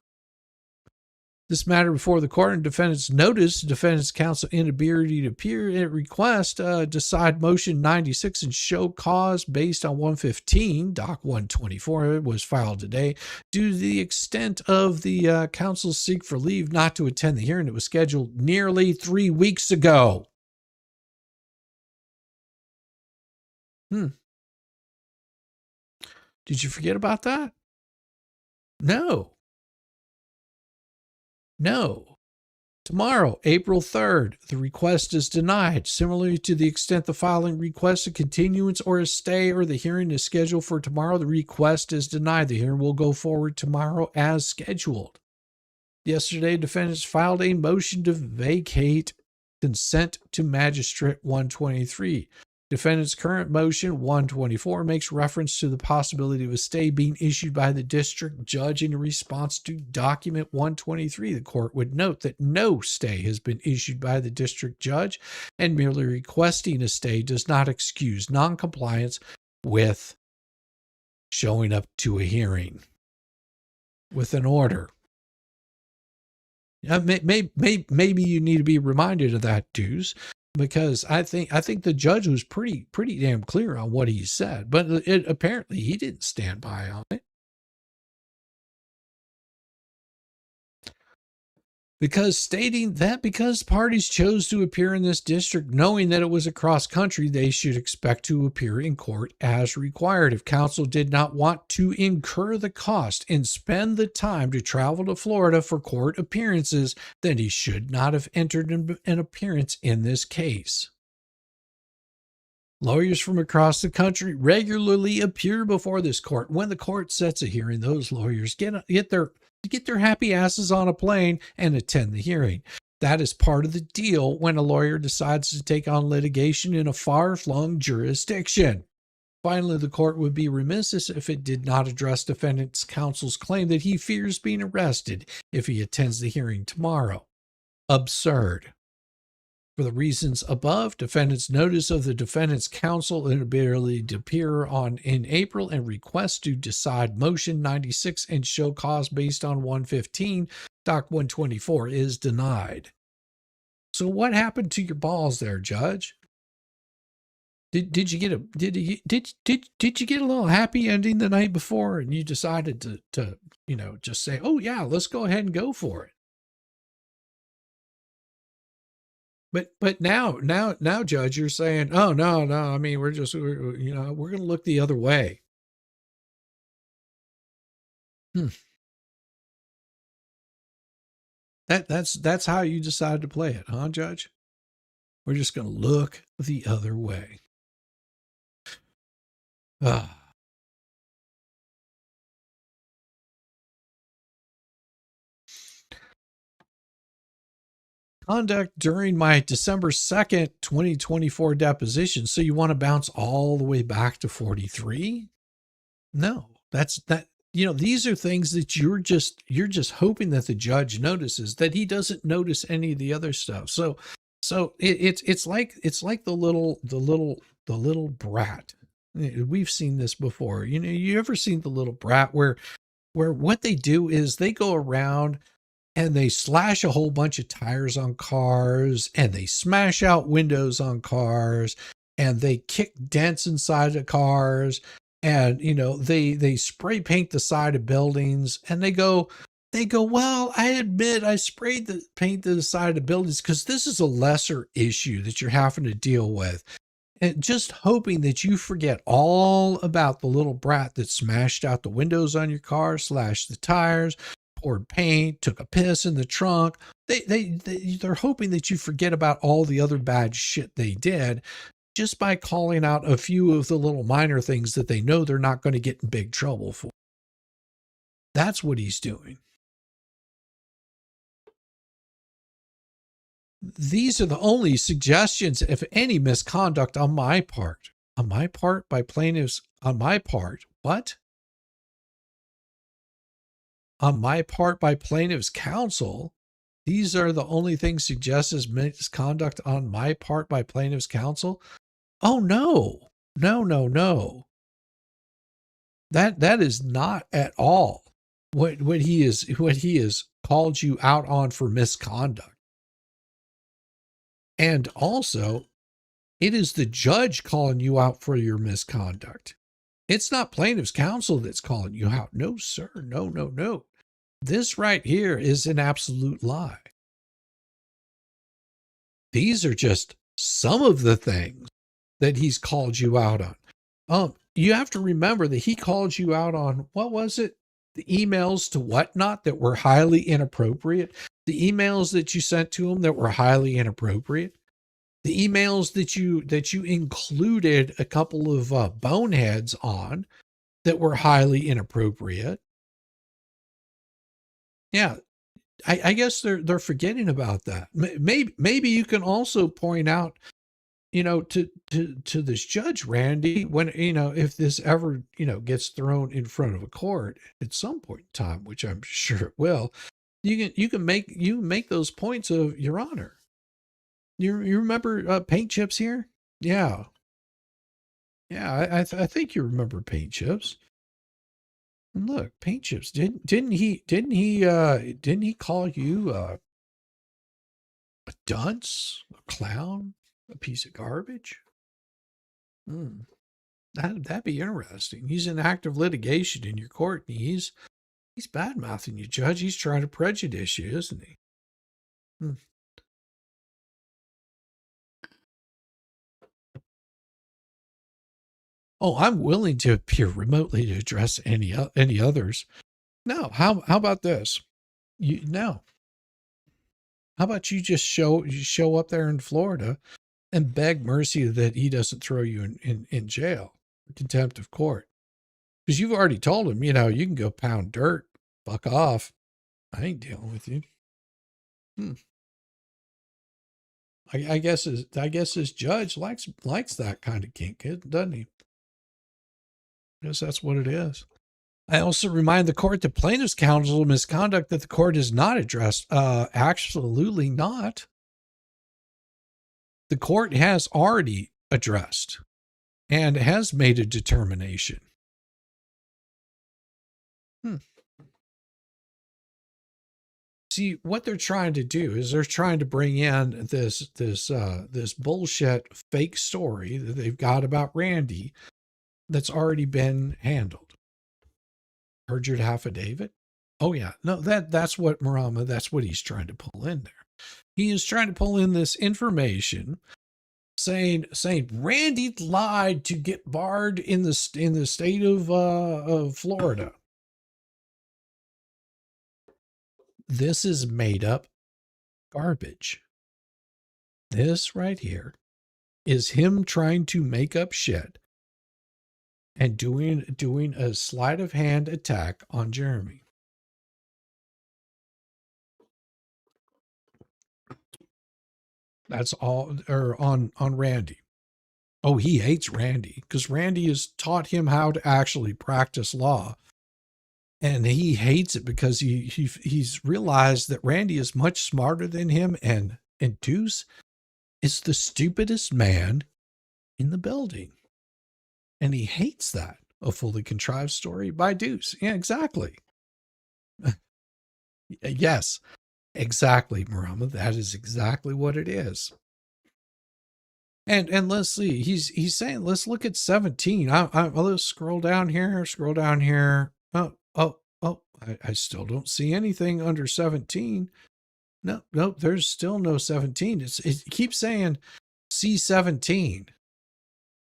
This matter before the court and defendant's notice, defendant's counsel inability to appear at request, decide motion 96 and show cause based on 115, doc 124 was filed today. Due to the extent of the counsel's seek for leave not to attend the hearing that was scheduled nearly 3 weeks ago. Did you forget about that? No. Tomorrow, April 3rd, the request is denied. Similarly to the extent the filing requests a continuance or a stay or the hearing is scheduled for tomorrow, the request is denied. The hearing will go forward tomorrow as scheduled. Yesterday, defendants filed a motion to vacate consent to magistrate 123. Defendant's current motion 124 makes reference to the possibility of a stay being issued by the district judge in response to document 123. The court would note that no stay has been issued by the district judge, and merely requesting a stay does not excuse noncompliance with showing up to a hearing with an order. Maybe you need to be reminded of that, dudes. Because I think the judge was pretty damn clear on what he said, but apparently he didn't stand by on it. Because stating that because parties chose to appear in this district knowing that it was across country, they should expect to appear in court as required. If counsel did not want to incur the cost and spend the time to travel to Florida for court appearances, then he should not have entered an appearance in this case. Lawyers from across the country regularly appear before this court. When the court sets a hearing, those lawyers get their happy asses on a plane and attend the hearing. That is part of the deal when a lawyer decides to take on litigation in a far-flung jurisdiction. Finally, the court would be remiss if it did not address defendant's counsel's claim that he fears being arrested if he attends the hearing tomorrow. Absurd. For the reasons above, defendant's notice of the defendant's counsel inability to appear in April and request to decide motion 96 and show cause based on 115, doc 124 is denied. So what happened to your balls there, Judge? Did you get a little happy ending the night before and you decided to just say, oh yeah, let's go ahead and go for it? But now, Judge, you're saying, oh no, I mean, we're going to look the other way. That's how you decided to play it, huh, Judge? We're just going to look the other way. Conduct during my December 2nd, 2024 deposition. So you want to bounce all the way back to 43? No, these are things that you're just hoping that the judge notices, that he doesn't notice any of the other stuff. So it's like the little brat. We've seen this before. You ever seen the little brat where what they do is they go around and they slash a whole bunch of tires on cars and they smash out windows on cars and they kick dents inside the cars and, they spray paint the side of buildings and they go, well, I admit I sprayed the paint to the side of buildings because this is a lesser issue that you're having to deal with. and just hoping that you forget all about the little brat that smashed out the windows on your car, slashed the tires, poured paint, took a piss in the trunk. They're hoping that you forget about all the other bad shit they did just by calling out a few of the little minor things that they know they're not going to get in big trouble for. That's what he's doing. These are the only suggestions, if any, misconduct on my part. On my part by plaintiffs. On my part. What? On my part by plaintiffs' counsel. These are the only things suggested as misconduct on my part by plaintiffs' counsel. Oh, no. No. That is not at all what he is called you out on for misconduct. And also, it is the judge calling you out for your misconduct. It's not plaintiff's counsel that's calling you out. No, sir. No. This right here is an absolute lie. These are just some of the things that he's called you out on. You have to remember that he called you out on, what was it? The emails to whatnot that were highly inappropriate. The emails that you sent to him that were highly inappropriate. The emails that you included a couple of boneheads on that were highly inappropriate. Yeah, I guess they're forgetting about that. Maybe you can also point out, to this judge, Randy, when, if this ever, gets thrown in front of a court at some point in time, which I'm sure it will, you can make those points of, Your Honor. You remember Paint Chips here? Yeah. I think you remember Paint Chips. And look, Paint Chips, didn't he call you a dunce, a clown, a piece of garbage? That'd be interesting. He's in active litigation in your court, and he's bad mouthing you, Judge. He's trying to prejudice you, isn't he? Oh, I'm willing to appear remotely to address any others. No, how about this? How about you just show up there in Florida and beg mercy that he doesn't throw you in jail, contempt of court, because you've already told him, you can go pound dirt, fuck off. I ain't dealing with you. I guess his judge likes that kind of kink, doesn't he? I guess that's what it is. I also remind the court that plaintiff's counsel misconduct that the court has not addressed. Absolutely not. The court has already addressed and has made a determination. See, what they're trying to do is they're trying to bring in this bullshit fake story that they've got about Randy that's already been handled. Perjured affidavit? Oh yeah, no, that's what Murama, that's what he's trying to pull in there. He is trying to pull in this information saying Randy lied to get barred in the state of Florida. This is made up garbage. This right here is him trying to make up shit and doing a sleight of hand attack on Jeremy. That's all, or on Randy. Oh, he hates Randy because Randy has taught him how to actually practice law. And he hates it because he's realized that Randy is much smarter than him, and Deuce is the stupidest man in the building. And he hates that. A fully contrived story by Deuce. Yeah, exactly. Yes, exactly, Murama. That is exactly what it is. And let's see. He's saying, let's look at 17. Let's scroll down here. Oh, I still don't see anything under 17. No, there's still no 17. It keeps saying C17.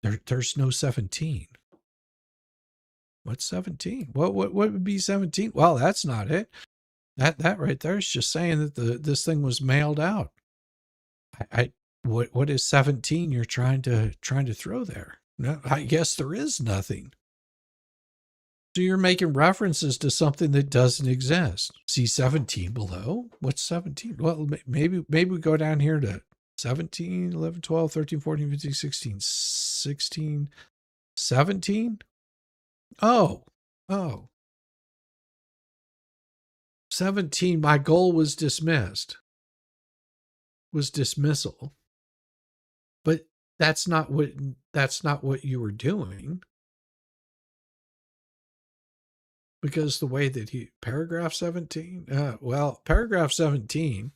There's no 17. What's 17? What would be 17? Well, that's not it. That right there is just saying that this thing was mailed out. What is 17 you're trying to throw there? No, I guess there is nothing. So you're making references to something that doesn't exist. See 17 below? What's 17? Well, maybe we go down here to 17, 11, 12, 13, 14, 15, 16, 16, 17? Oh. 17, my goal was dismissal. But that's not what you were doing. Because the way that paragraph 17, paragraph 17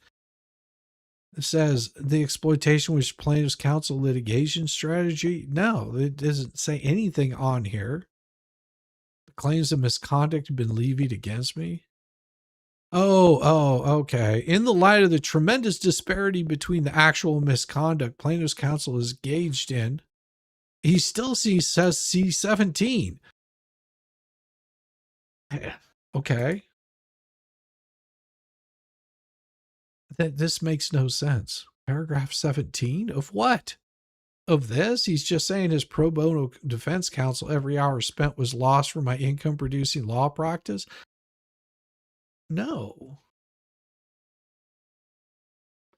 says the exploitation which plaintiff's counsel litigation strategy. No, it doesn't say anything on here. The claims of misconduct have been levied against me. Okay. In the light of the tremendous disparity between the actual misconduct plaintiff's counsel is engaged in, he still says C17. Okay. This makes no sense. Paragraph 17 of what? Of this? He's just saying his pro bono defense counsel every hour spent was lost for my income producing law practice. No.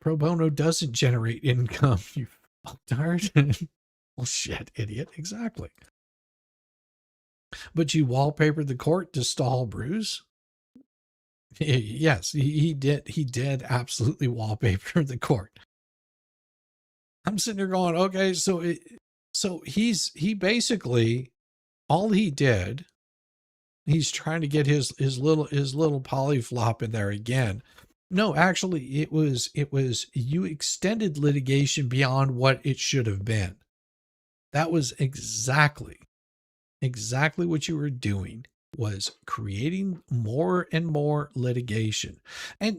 Pro bono doesn't generate income, you fucktard. Well, shit, idiot. Exactly. But you wallpapered the court to stall Bruce? Yes, he did. He did absolutely wallpaper the court. I'm sitting there going, okay, so he basically, all he did, he's trying to get his little polyflop in there again. No, actually, it was you extended litigation beyond what it should have been. That was exactly what you were doing, was creating more and more litigation. And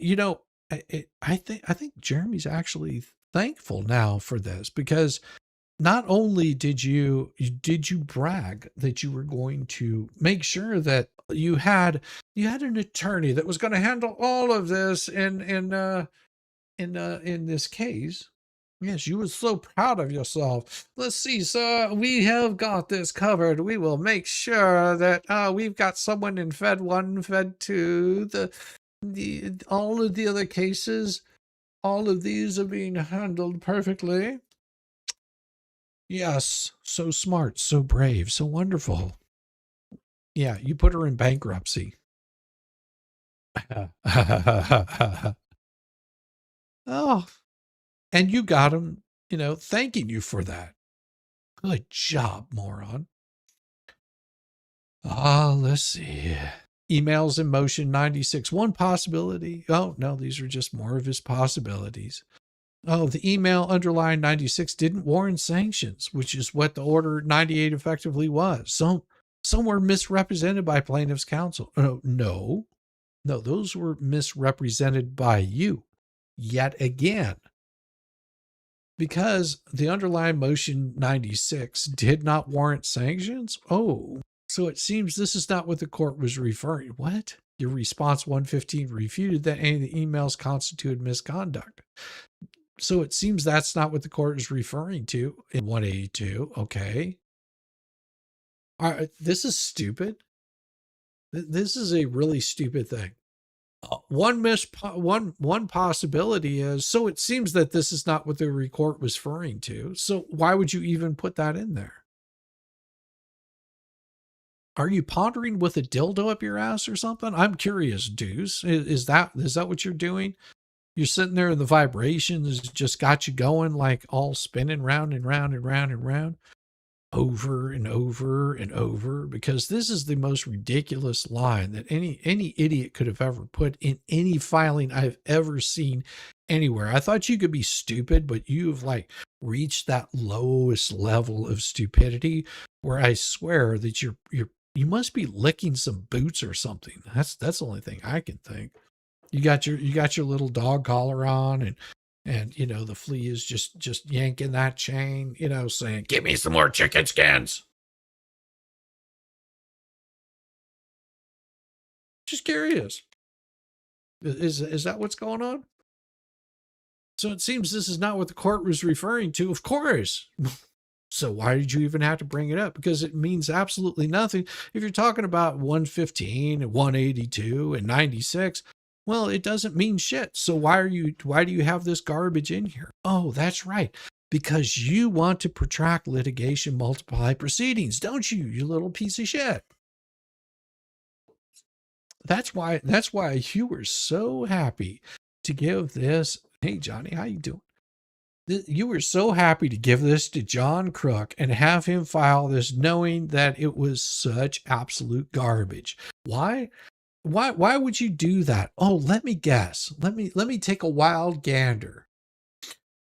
I think Jeremy's actually thankful now for this, because not only did you brag that you were going to make sure that you had an attorney that was going to handle all of this in this case. Yes, you were so proud of yourself. Let's see, sir, we have got this covered. We will make sure that we've got someone in Fed 1, Fed 2, all of the other cases, all of these are being handled perfectly. Yes, so smart, so brave, so wonderful. Yeah, you put her in bankruptcy. Oh, and you got him, thanking you for that. Good job, moron. Let's see. Emails in motion 96. One possibility. Oh, no, these are just more of his possibilities. Oh, the email underlying 96 didn't warrant sanctions, which is what the order 98 effectively was. Some were misrepresented by plaintiff's counsel. No, those were misrepresented by you yet again, because the underlying motion 96 did not warrant sanctions. Oh, so it seems this is not what the court was referring. What? Your response 115 refuted that any of the emails constituted misconduct. So it seems that's not what the court is referring to in 182. Okay. All right. This is stupid. This is a really stupid thing. One possibility is, so it seems that this is not what the court was referring to. So why would you even put that in there? Are you pondering with a dildo up your ass or something? I'm curious, Deuce. Is that what you're doing? You're sitting there and the vibrations just got you going, like all spinning round and round and round and round, over and over and over, because this is the most ridiculous line that any idiot could have ever put in any filing I've ever seen anywhere. I thought you could be stupid, but you've reached that lowest level of stupidity where I swear that you must be licking some boots or something. That's the only thing I can think. You got your little dog collar on, and And, the flea is just yanking that chain, saying, give me some more chicken skins. Just curious. Is that what's going on? So it seems this is not what the court was referring to, of course. So why did you even have to bring it up? Because it means absolutely nothing. If you're talking about 115 and 182 and 96, well, it doesn't mean shit. So why do you have this garbage in here? Oh, that's right. Because you want to protract litigation, multiply proceedings, don't you, you little piece of shit? That's why you were so happy to give this. Hey, Johnny, how you doing? You were so happy to give this to John Crook and have him file this knowing that it was such absolute garbage. Why? Why would you do that? Oh, let me guess. Let me take a wild gander.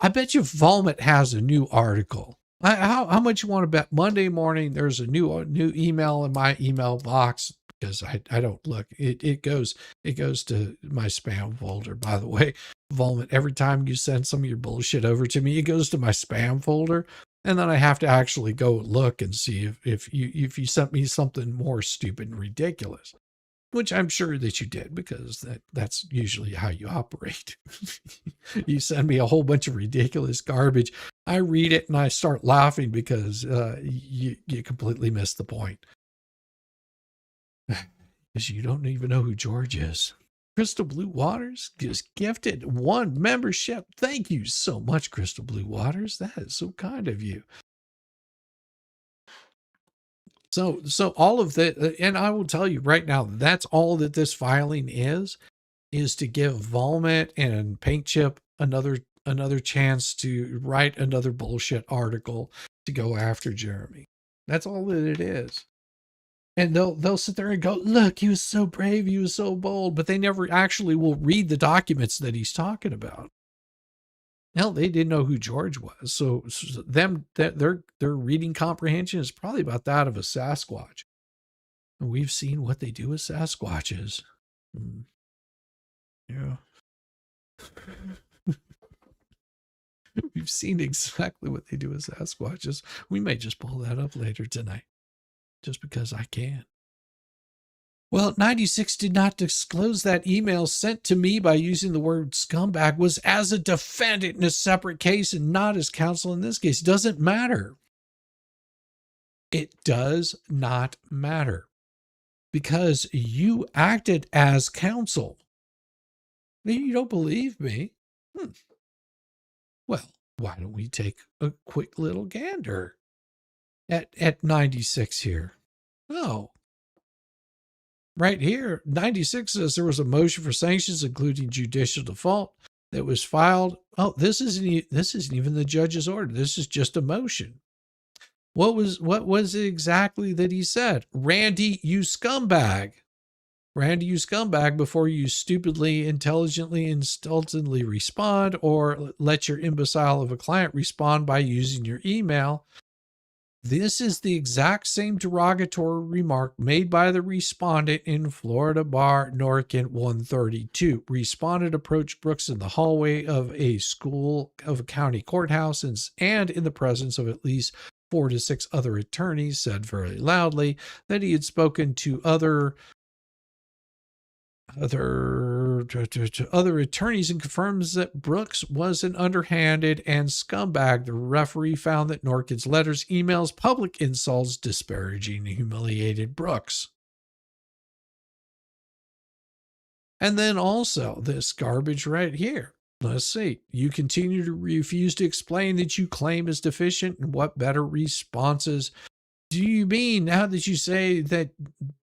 I bet you Vomit has a new article. How much you want to bet Monday morning there's a new email in my email box? Because I don't look. It goes to my spam folder, by the way. Vomit, every time you send some of your bullshit over to me, it goes to my spam folder. And then I have to actually go look and see if you sent me something more stupid and ridiculous. Which I'm sure that you did, because that's usually how you operate. You send me a whole bunch of ridiculous garbage. I read it and I start laughing because you completely missed the point. Because you don't even know who George is. Crystal Blue Waters just gifted 1 membership. Thank you so much, Crystal Blue Waters. That is so kind of you. So all of that, and I will tell you right now, that's all that this filing is to give Vomit and Paint Chip another chance to write another bullshit article to go after Jeremy. That's all that it is. And they'll sit there and go, look, he was so brave, he was so bold, but they never actually will read the documents that he's talking about. Hell, they didn't know who George was. So their reading comprehension is probably about that of a Sasquatch. And we've seen what they do with Sasquatches. Yeah. We've seen exactly what they do with Sasquatches. We may just pull that up later tonight, just because I can. Well, 96 did not disclose that email sent to me by using the word scumbag was as a defendant in a separate case and not as counsel in this case. Doesn't matter. It does not matter, because you acted as counsel. You don't believe me? Well, why don't we take a quick little gander at 96 here? Oh, right here, 96 says there was a motion for sanctions, including judicial default, that was filed. Oh, this isn't even the judge's order. This is just a motion. What was it exactly that he said? Randy, you scumbag. Randy, you scumbag, before you stupidly, intelligently, and stultily respond, or let your imbecile of a client respond by using your email. This is the exact same derogatory remark made by the respondent in Florida Bar Norkent 132. Respondent approached Brooks in the hallway of a county courthouse and in the presence of at least 4 to 6 other attorneys, said very loudly that he had spoken to other attorneys and confirms that Brooks was an underhanded and scumbag. The referee found that Norkent's letters, emails, public insults, disparaging and humiliated Brooks. And then also this garbage right here. Let's see. You continue to refuse to explain that you claim is deficient, and what better responses do you mean now that you say that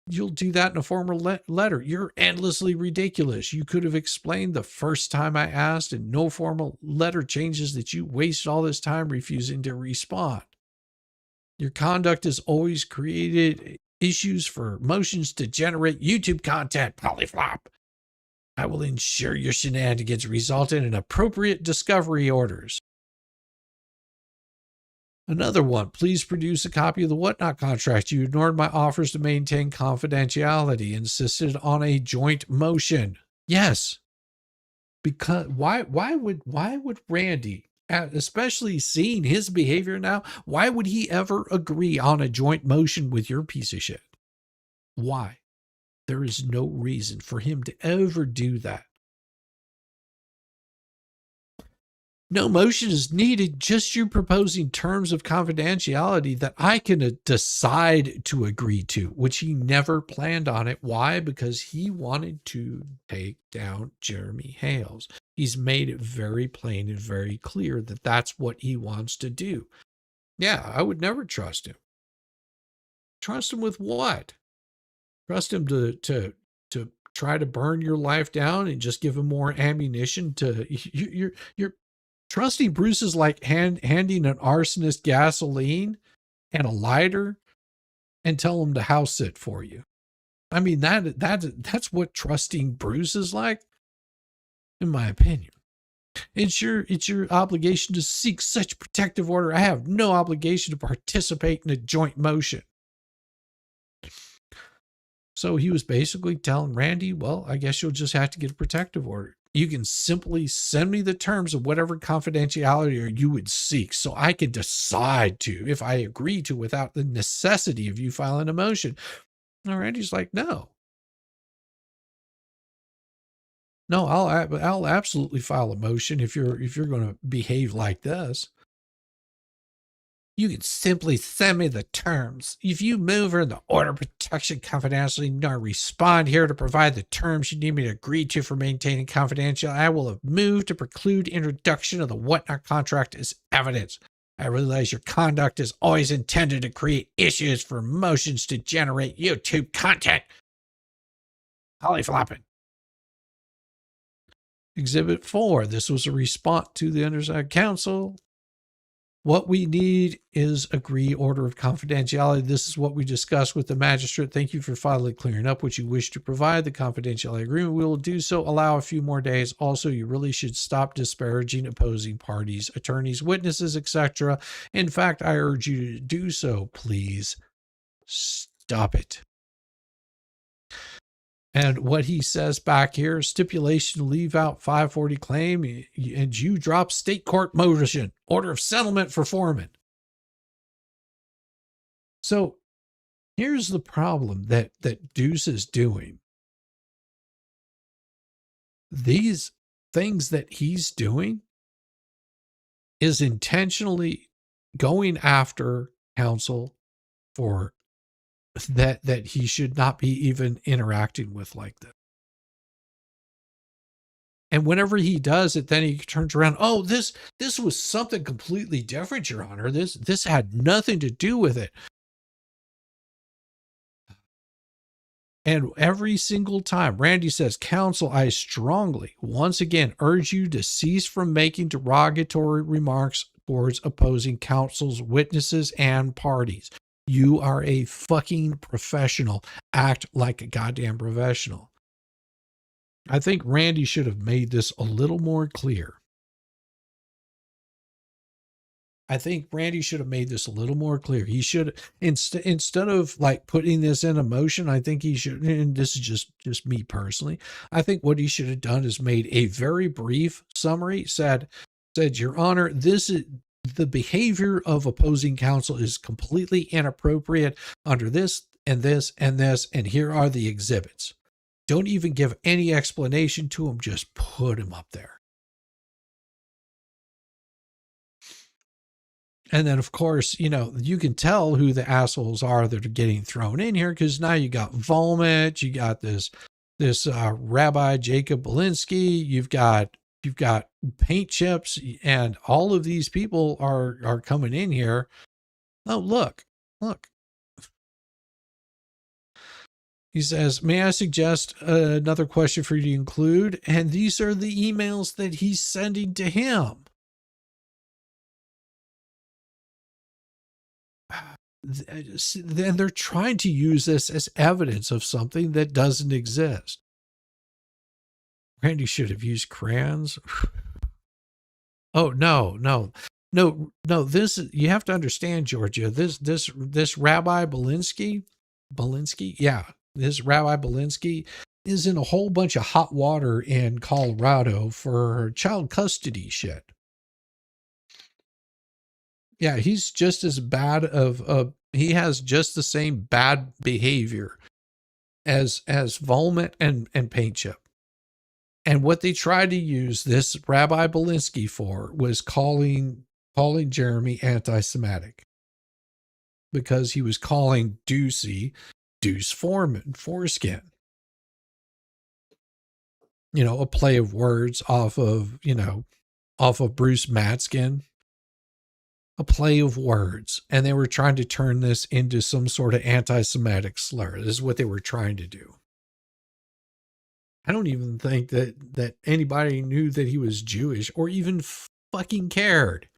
you'll do that in a formal letter? You're endlessly ridiculous. You could have explained the first time I asked, and no formal letter changes that you wasted all this time refusing to respond. Your conduct has always created issues for motions to generate YouTube content. Polyflop. I will ensure your shenanigans resulted in appropriate discovery orders. Another one, please produce a copy of the Whatnot contract. You ignored my offers to maintain confidentiality, insisted on a joint motion. Yes, Because why would Randy, especially seeing his behavior now, why would he ever agree on a joint motion with your piece of shit? Why? There is no reason for him to ever do that. No motion is needed, just you proposing terms of confidentiality that I can decide to agree to, which he never planned on it. Why? Because he wanted to take down Jeremy Hales. He's made it very plain and very clear that that's what he wants to do. Yeah, I would never trust him. Trust him with what? Trust him to try to burn your life down and just give him more ammunition to you're trusting Bruce is like handing an arsonist gasoline and a lighter and tell him to house sit for you. I mean, that's what trusting Bruce is like, in my opinion. It's your obligation to seek such protective order. I have no obligation to participate in a joint motion. So he was basically telling Randy, well, I guess you'll just have to get a protective order. You can simply send me the terms of whatever confidentiality you would seek so I can decide to, if I agree to, without the necessity of you filing a motion. And Randy's like, no. No, I'll absolutely file a motion if you're going to behave like this. You can simply send me the terms. If you move or the order of protection confidentially, nor respond here to provide the terms you need me to agree to for maintaining confidential, I will have moved to preclude introduction of the whatnot contract as evidence. I realize your conduct is always intended to create issues for motions to generate YouTube content. Holly flopping. Exhibit 4. This was a response to the underside counsel. What we need is agree order of confidentiality. This is what we discussed with the magistrate. Thank you for finally clearing up what you wish to provide. The confidentiality agreement, we will do so. Allow a few more days. Also, you really should stop disparaging opposing parties, attorneys, witnesses, etc. In fact, I urge you to do so. Please stop it. And what he says back here, stipulation to leave out 540 claim, and you drop state court motion, order of settlement for Foreman. So here's the problem that Deuce is doing. These things that he's doing is intentionally going after counsel for that he should not be even interacting with like that. And whenever he does it, then he turns around. Oh, this was something completely different, Your Honor. This had nothing to do with it. And every single time Randy says, counsel, I strongly, once again, urge you to cease from making derogatory remarks towards opposing counsel's witnesses and parties. You are a fucking professional. Act like a goddamn professional. I think Randy should have made this a little more clear. He should, instead of like putting this in a motion, I think he should, and this is just me personally, I think what he should have done is made a very brief summary, said, Your Honor, this is, the behavior of opposing counsel is completely inappropriate under this and this and this, and here are the exhibits. Don't even give any explanation to him, just put him up there. And then, of course, you can tell who the assholes are that are getting thrown in here, because now you got Vomit, you got this Rabbi Jacob Belinsky, you've got Paint Chips, and all of these people are coming in here. Oh, look. He says, may I suggest another question for you to include? And these are the emails that he's sending to him. Then they're trying to use this as evidence of something that doesn't exist. Randy should have used crayons. Oh, no. This, you have to understand, Georgia, this Rabbi Belinsky. Yeah, this Rabbi Belinsky is in a whole bunch of hot water in Colorado for child custody shit. Yeah, he's just as bad he has just the same bad behavior as Volmet and Paint Chip. And what they tried to use this Rabbi Belinsky for was calling Jeremy anti-Semitic, because he was calling Deuce foreskin. You know, a play of words off of Bruce Matskin. A play of words. And they were trying to turn this into some sort of anti-Semitic slur. This is what they were trying to do. I don't even think that anybody knew that he was Jewish or even fucking cared,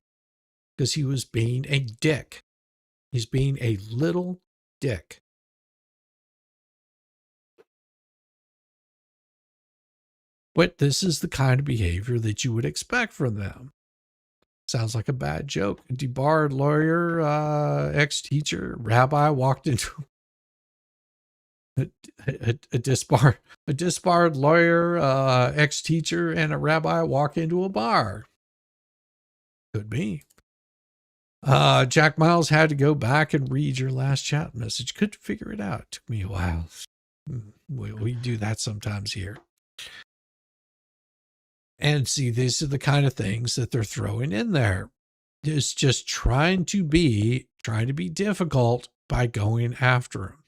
because he was being a dick. He's being a little dick. But this is the kind of behavior that you would expect from them. Sounds like a bad joke. A debarred lawyer, ex-teacher, rabbi walked into a disbarred lawyer, ex-teacher, and a rabbi walk into a bar. Could be. Jack Miles had to go back and read your last chat message. Couldn't figure it out. It took me a while. We do that sometimes here. And see, these are the kind of things that they're throwing in there. It's just trying to be difficult by going after him.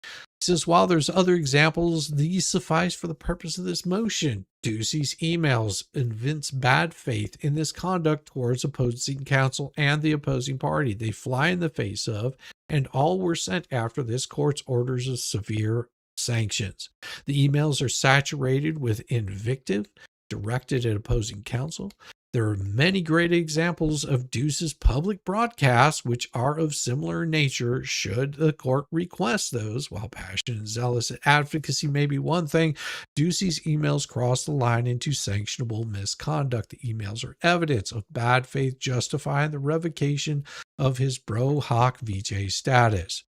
He says, while there's other examples, these suffice for the purpose of this motion. Ducey's emails evince bad faith in this conduct towards opposing counsel and the opposing party. They fly in the face of, and all were sent after this court's orders of severe sanctions. The emails are saturated with invective directed at opposing counsel. There are many great examples of Deuce's public broadcasts which are of similar nature should the court request those. While passionate and zealous advocacy may be one thing, Deuce's emails cross the line into sanctionable misconduct. The emails are evidence of bad faith justifying the revocation of his bro hoc vice status.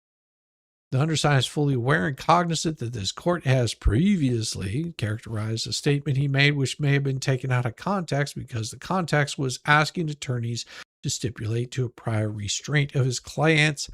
The undersigned is fully aware and cognizant that this court has previously characterized a statement he made which may have been taken out of context, because the context was asking attorneys to stipulate to a prior restraint of his clients.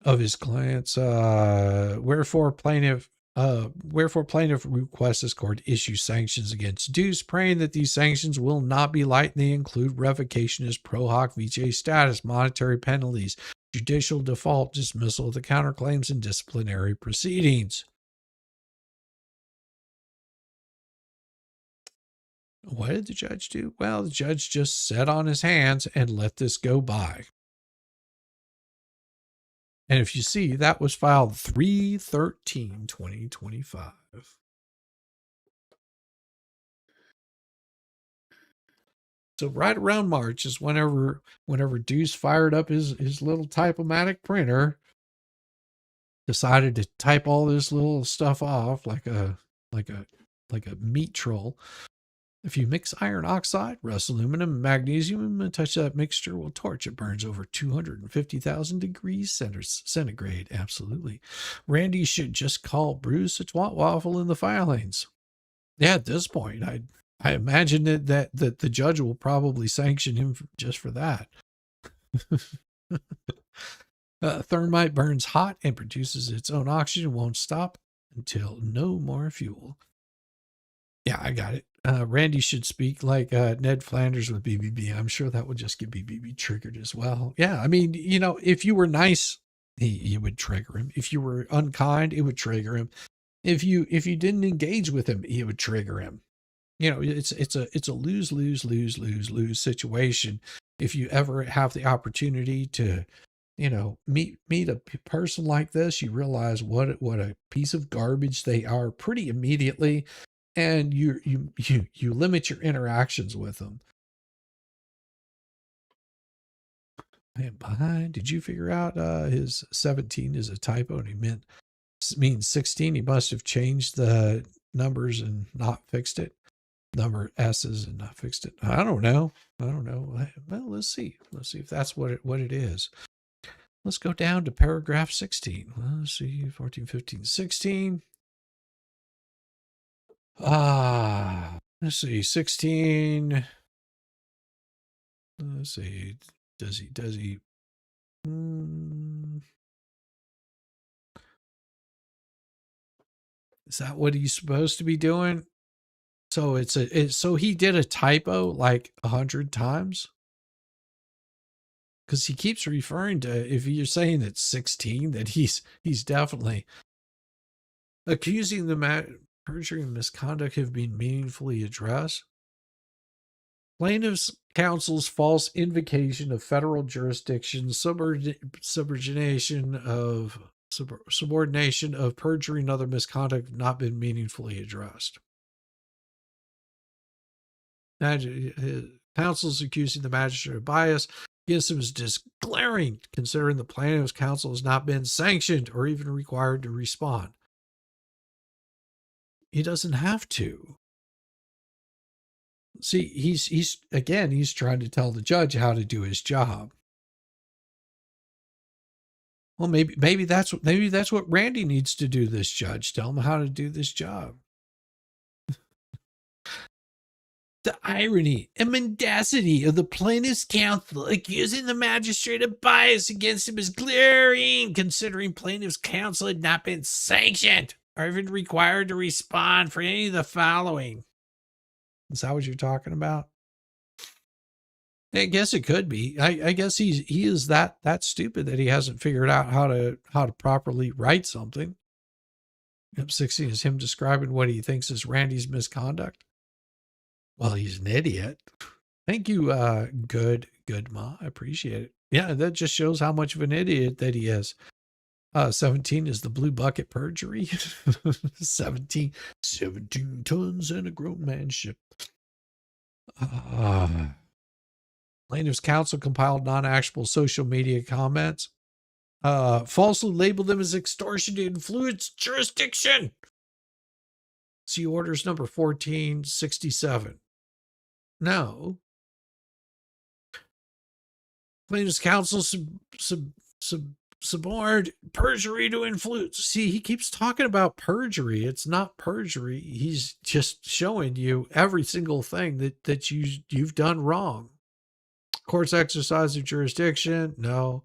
Wherefore plaintiff requests this court issue sanctions against Deuce, praying that these sanctions will not be light, and they include revocation as pro hoc vice status, monetary penalties, judicial default, dismissal of the counterclaims, and disciplinary proceedings. What did the judge do? Well, the judge just sat on his hands and let this go by. And if you see, that was filed 3/13/2025. So right around March is whenever Deuce fired up his little type-o-matic printer, decided to type all this little stuff off like a meat troll. If you mix iron oxide, rust aluminum, and magnesium, and touch that mixture will torch. It burns over 250,000 degrees centigrade. Absolutely. Randy should just call Bruce a twat waffle in the filings. Yeah, at this point, I imagine that the judge will probably sanction him just for that. Thermite burns hot and produces its own oxygen, won't stop until no more fuel. Yeah, I got it. Randy should speak like Ned Flanders with BBB. I'm sure that would just get BBB triggered as well. Yeah, I mean, if you were nice, he would trigger him. If you were unkind, it would trigger him. If you didn't engage with him, it would trigger him. It's a lose situation. If you ever have the opportunity to, meet a person like this, you realize what a piece of garbage they are pretty immediately. And you limit your interactions with them. Man, behind. Did you figure out his 17 is a typo and he means 16? He must have changed the numbers and not fixed it. Number S's and not fixed it. I don't know. Well, let's see. Let's see if that's what it is. Let's go down to paragraph 16. Let's see, 14, 15, 16. Let's see, 16. Let's see, does he, is that what he's supposed to be doing? So so he did a typo like 100 times? Because he keeps referring to, if you're saying it's 16, that he's definitely accusing the perjury and misconduct have been meaningfully addressed. Plaintiff's counsel's false invocation of federal jurisdiction, subordination of perjury and other misconduct have not been meaningfully addressed. Counsel's accusing the magistrate of bias against him is just glaring, considering the plaintiff's counsel has not been sanctioned or even required to respond. He doesn't have to. See, he's trying to tell the judge how to do his job. Well, maybe that's what Randy needs to do. This judge, tell him how to do this job. The irony and mendacity of the plaintiff's counsel accusing the magistrate of bias against him is glaring, considering plaintiff's counsel had not been sanctioned or even required to respond for any of the following. Is that what you're talking about? I guess it could be. I guess he is that stupid that he hasn't figured out how to properly write something. Step 16 is him describing what he thinks is Randy's misconduct. Well, he's an idiot. Thank you, good Ma. I appreciate it. Yeah, that just shows how much of an idiot that he is. 17 is the blue bucket perjury. 17 tons and a grown man ship. Plaintiff's counsel compiled non-actionable social media comments. Falsely labeled them as extortion to influence jurisdiction. See orders number 1467. No. Plaintiff's counsel suborned perjury to influence. See, he keeps talking about perjury. It's not perjury. He's just showing you every single thing that you've done wrong. Court's exercise of jurisdiction. No.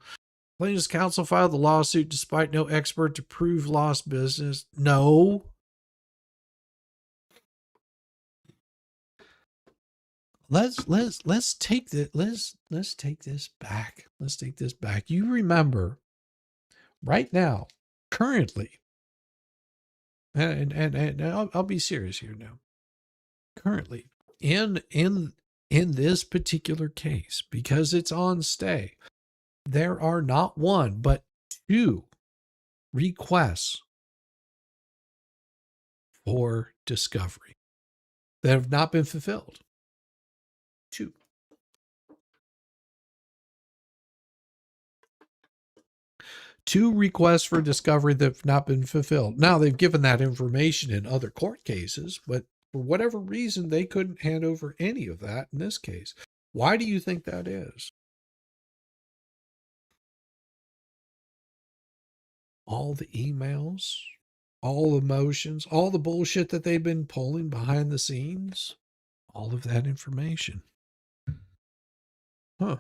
Plaintiff's counsel filed the lawsuit despite no expert to prove lost business. No. Let's take this back. Let's take this back. You remember right now, currently, and I'll be serious here now. Currently, in this particular case, because it's on stay, there are not one but two requests for discovery that have not been fulfilled. Two requests for discovery that have not been fulfilled. Now, they've given that information in other court cases, but for whatever reason, they couldn't hand over any of that in this case. Why do you think that is? All the emails, all the motions, all the bullshit that they've been pulling behind the scenes, all of that information. Huh.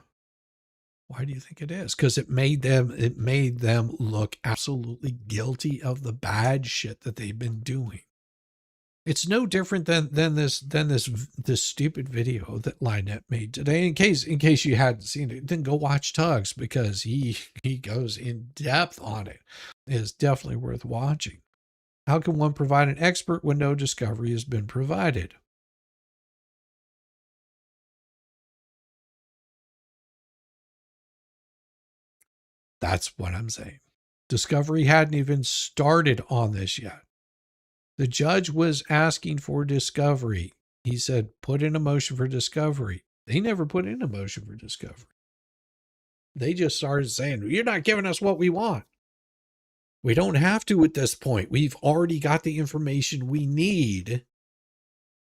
Why do you think it is? Because it made them look absolutely guilty of the bad shit that they've been doing. It's no different than this stupid video that Lynette made today. In case you hadn't seen it, then go watch Tugs, because he goes in depth on it. It is definitely worth watching. How can one provide an expert when no discovery has been provided? That's what I'm saying. Discovery hadn't even started on this yet. The judge was asking for discovery. He said, put in a motion for discovery. They never put in a motion for discovery. They just started saying, you're not giving us what we want. We don't have to at this point. We've already got the information we need.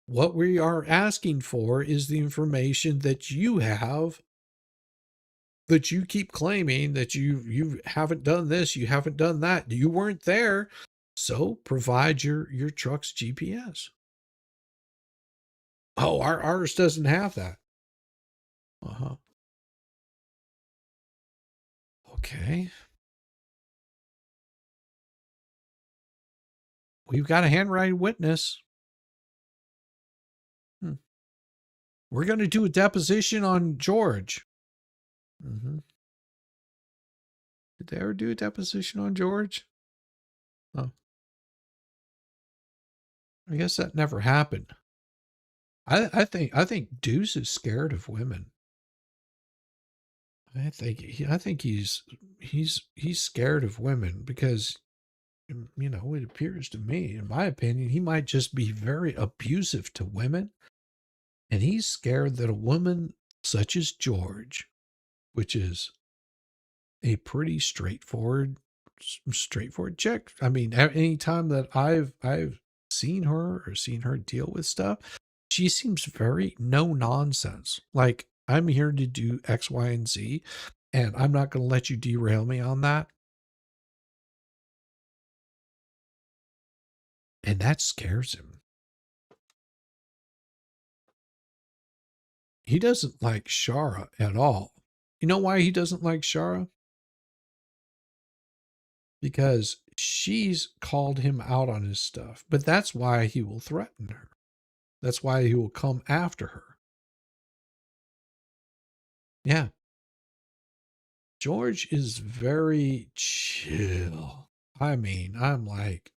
What we are asking for is the information that you have, that you keep claiming that you haven't done this, you haven't done that. You weren't there. So provide your truck's GPS. Oh, ours doesn't have that. Uh-huh. Okay. We've got a handwriting witness. We're going to do a deposition on George. Mm-hmm. Did they ever do a deposition on George? Oh, I guess that never happened. I think Deuce is scared of women. I think he's scared of women because, you know, it appears to me, in my opinion, he might just be very abusive to women, and he's scared that a woman such as George, which is a pretty straightforward chick. I mean, any time that I've seen her or seen her deal with stuff, she seems very no nonsense. Like, I'm here to do X, Y, and Z, and I'm not going to let you derail me on that. And that scares him. He doesn't like Shara at all. You know why he doesn't like Shara? Because she's called him out on his stuff. But that's why he will threaten her. That's why he will come after her. Yeah. George is very chill. I mean, I'm like,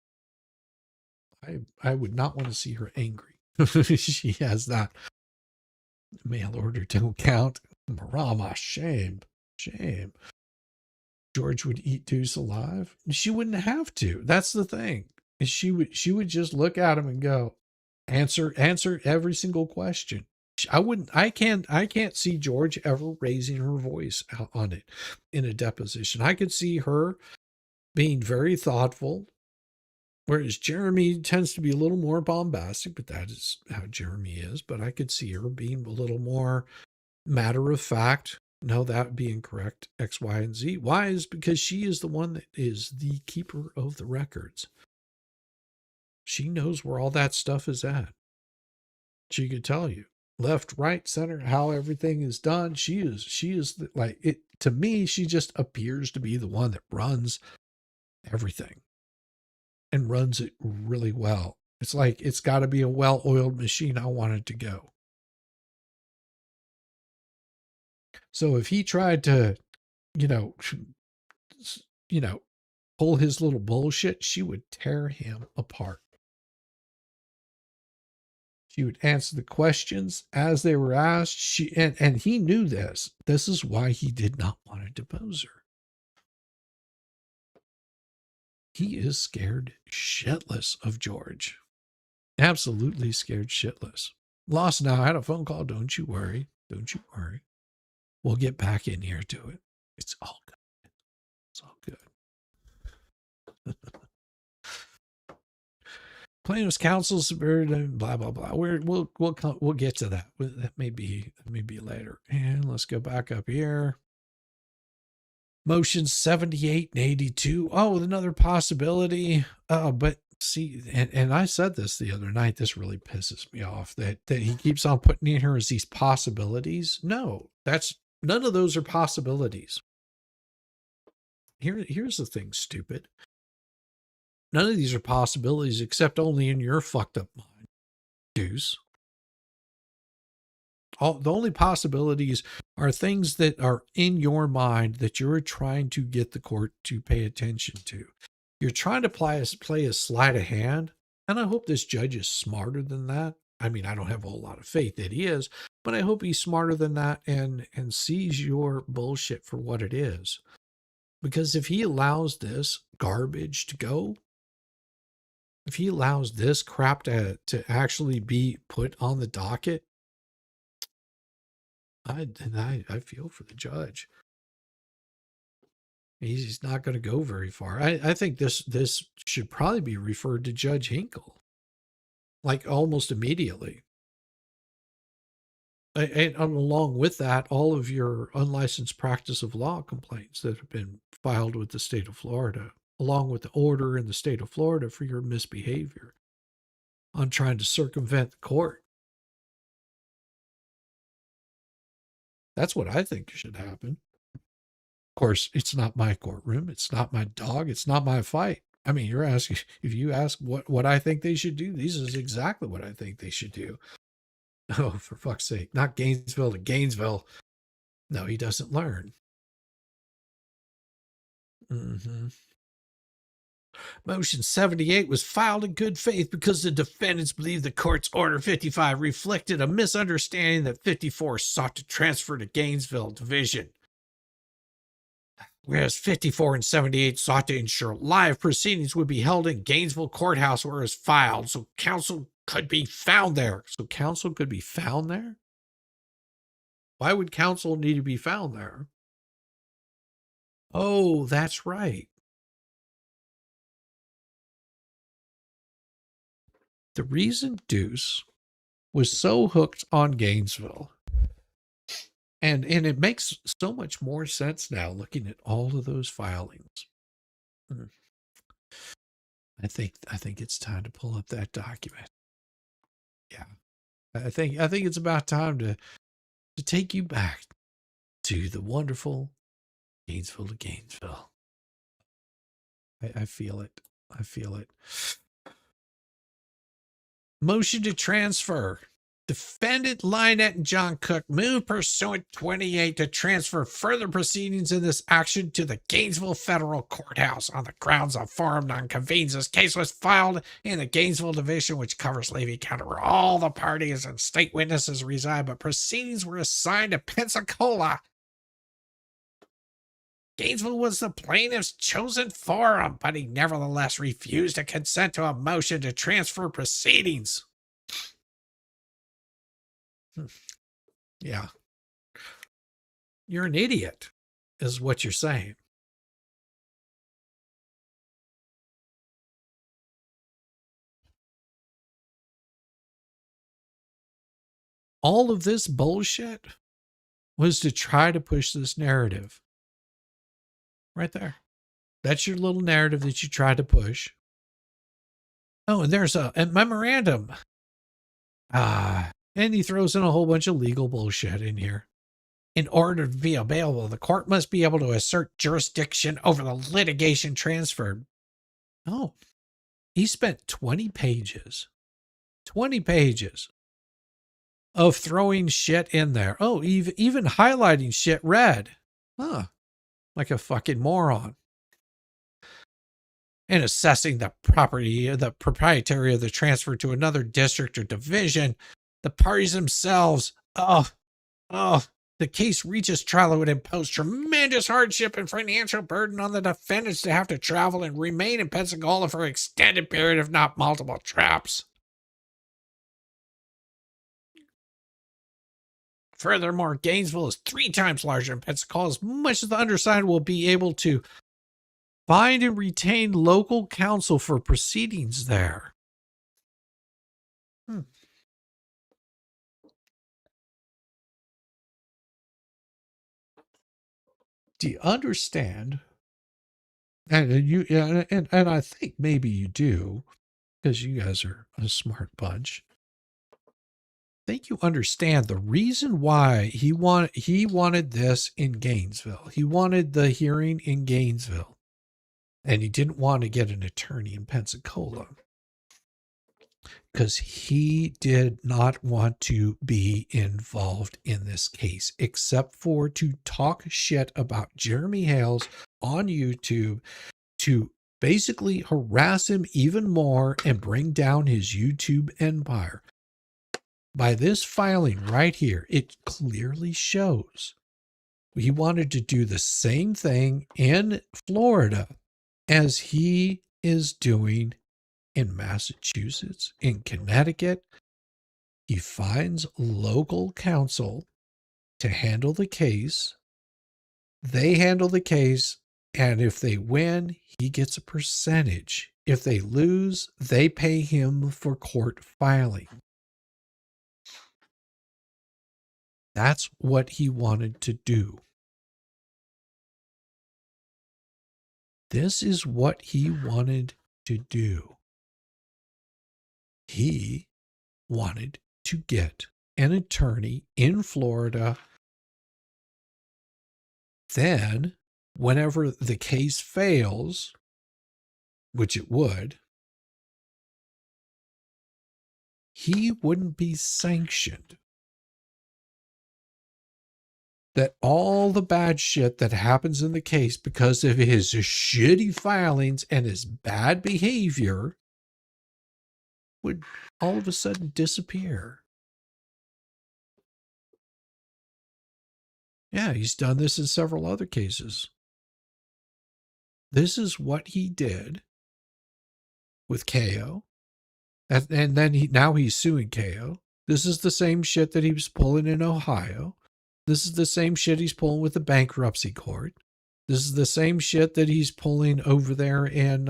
I would not want to see her angry. She has that mail order don't count. Marama, shame. George would eat Deuce alive. She wouldn't have to. That's the thing. She would just look at him and go, answer every single question. I can't see George ever raising her voice out on it in a deposition. I could see her being very thoughtful, whereas Jeremy tends to be a little more bombastic, but that is how Jeremy is. But I could see her being a little more matter of fact. No, that would be incorrect. X, Y, and Z. Why is because she is the one that is the keeper of the records. She knows where all that stuff is at. She could tell you left, right, center, how everything is done. She is like it to me. She just appears to be the one that runs everything and runs it really well. It's like it's got to be a well-oiled machine. I want it to go. So if he tried to, you know, pull his little bullshit, she would tear him apart. She would answer the questions as they were asked. And he knew this. This is why he did not want to depose her. He is scared shitless of George. Absolutely scared shitless. Lost now. I had a phone call. Don't you worry. Don't you worry. We'll get back in here to it. It's all good. It's all good. Plaintiff's counsel subverted, blah blah blah. We'll get to that. That may be later. And let's go back up here. Motion 78 and 82. Oh, another possibility. But see, and I said this the other night. This really pisses me off that he keeps on putting in here as these possibilities. No, none of those are possibilities. Here's the thing, stupid. None of these are possibilities except only in your fucked up mind, Deuce. The only possibilities are things that are in your mind that you're trying to get the court to pay attention to. You're trying to play a sleight of hand, and I hope this judge is smarter than that. I mean, I don't have a whole lot of faith that he is, but I hope he's smarter than that and sees your bullshit for what it is. Because if he allows this garbage to go, if he allows this crap to actually be put on the docket, I feel for the judge. He's not going to go very far. I think this should probably be referred to Judge Hinkle, like almost immediately. And along with that, all of your unlicensed practice of law complaints that have been filed with the state of Florida, along with the order in the state of Florida for your misbehavior on trying to circumvent the court. That's what I think should happen. Of course, it's not my courtroom. It's not my dog. It's not my fight. I mean, you're asking, if you ask what I think they should do, this is exactly what I think they should do. Oh, for fuck's sake. Not Gainesville to Gainesville. No, he doesn't learn. Motion 78 was filed in good faith because the defendants believe the court's Order 55 reflected a misunderstanding that 54 sought to transfer to Gainesville Division, whereas 54 and 78 sought to ensure live proceedings would be held in Gainesville Courthouse where it was filed, so counsel could be found there. So counsel could be found there? Why would counsel need to be found there? Oh, that's right. The reason Deuce was so hooked on Gainesville, and it makes so much more sense now looking at all of those filings. I think it's time to pull up that document. Yeah. I think it's about time to take you back to the wonderful Gainesville to Gainesville. I feel it. I feel it. Motion to transfer. Defendant Lynette and John Cook move pursuant 28 to transfer further proceedings in this action to the Gainesville Federal Courthouse on the grounds of forum nonconvenience. This case was filed in the Gainesville Division, which covers Levy County, where all the parties and state witnesses reside, but proceedings were assigned to Pensacola. Gainesville was the plaintiff's chosen forum, but he nevertheless refused to consent to a motion to transfer proceedings. Yeah. You're an idiot, is what you're saying. All of this bullshit was to try to push this narrative. Right there. That's your little narrative that you tried to push. Oh, and there's a memorandum. And he throws in a whole bunch of legal bullshit in here. In order to be available, the court must be able to assert jurisdiction over the litigation transferred. Oh, he spent 20 pages of throwing shit in there. Oh, even highlighting shit red. Huh. Like a fucking moron. And assessing the proprietary of the transfer to another district or division. The parties themselves, the case reaches trial, it would impose tremendous hardship and financial burden on the defendants to have to travel and remain in Pensacola for an extended period, if not multiple trips. Furthermore, Gainesville is 3 times larger than Pensacola, as much as the undersigned will be able to find and retain local counsel for proceedings there. Do you understand? And I think maybe you do, because you guys are a smart bunch. I think you understand the reason why he wanted this in Gainesville. He wanted the hearing in Gainesville, and he didn't want to get an attorney in Pensacola because he did not want to be involved in this case, except for to talk shit about Jeremy Hales on YouTube, to basically harass him even more and bring down his YouTube empire. By this filing right here, it clearly shows he wanted to do the same thing in Florida as he is doing in Massachusetts, in Connecticut. He finds local counsel to handle the case. They handle the case, and if they win, he gets a percentage. If they lose, they pay him for court filing. That's what he wanted to do. This is what he wanted to do. He wanted to get an attorney in Florida then whenever the case fails, which it would, he wouldn't be sanctioned. That all the bad shit that happens in the case because of his shitty filings and his bad behavior would all of a sudden disappear. Yeah, he's done this in several other cases. This is what he did with KO. And then now he's suing KO. This is the same shit that he was pulling in Ohio. This is the same shit he's pulling with the bankruptcy court. This is the same shit that he's pulling over there in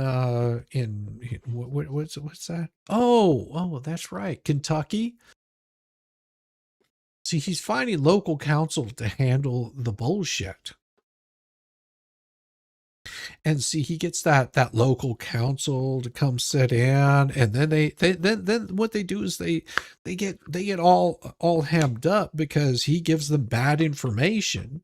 what's that? Oh, that's right, Kentucky. See, he's finding local counsel to handle the bullshit. And see, he gets that local counsel to come sit in, and then then what they do is they get all hemmed up because he gives them bad information.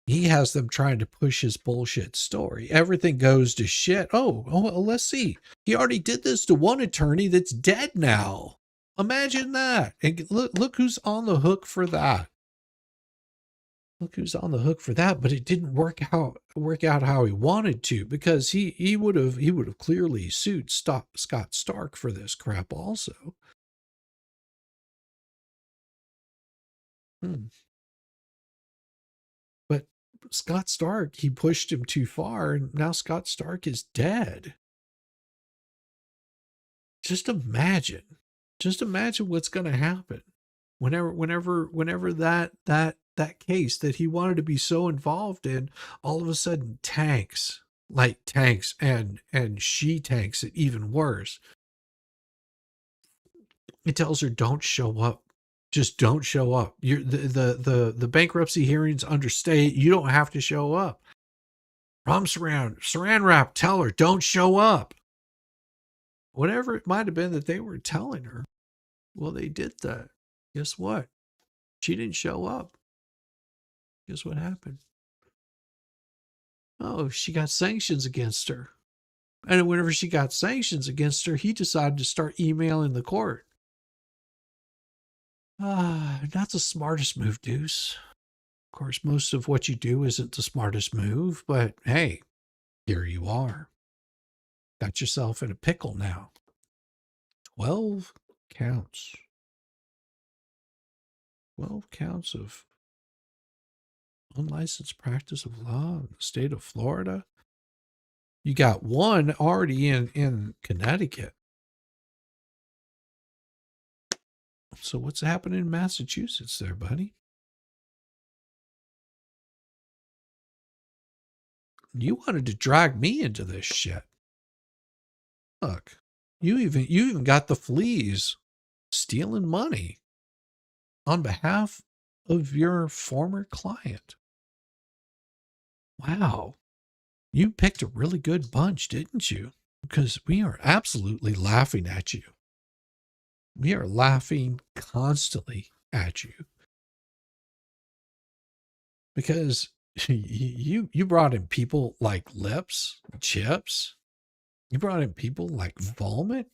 He has them trying to push his bullshit story. Everything goes to shit. Oh, well, let's see. He already did this to one attorney that's dead now. Imagine that. And look who's on the hook for that. Look who's on the hook for that, but it didn't work out how he wanted to, because he would have clearly sued Scott Stark for this crap also. But Scott Stark, he pushed him too far, and now Scott Stark is dead. Just imagine what's going to happen whenever that case that he wanted to be so involved in all of a sudden tanks, and she tanks it even worse. It tells her, don't show up. Just don't show up. The bankruptcy hearings understate. You don't have to show up. Saran wrap, tell her, don't show up. Whatever it might have been that they were telling her. Well, they did that. Guess what? She didn't show up. Guess what happened? Oh, she got sanctions against her. And whenever she got sanctions against her, he decided to start emailing the court. Not the smartest move, Deuce. Of course, most of what you do isn't the smartest move, but hey, here you are. Got yourself in a pickle now. 12 counts. 12 counts of unlicensed practice of law in the state of Florida. You got one already in Connecticut. So what's happening in Massachusetts there, buddy? You wanted to drag me into this shit. Look, you even got the fleas stealing money on behalf of your former client. Wow. You picked a really good bunch, didn't you? Because we are absolutely laughing at you. We are laughing constantly at you. Because you brought in people like Lips, Chips. You brought in people like Vomit.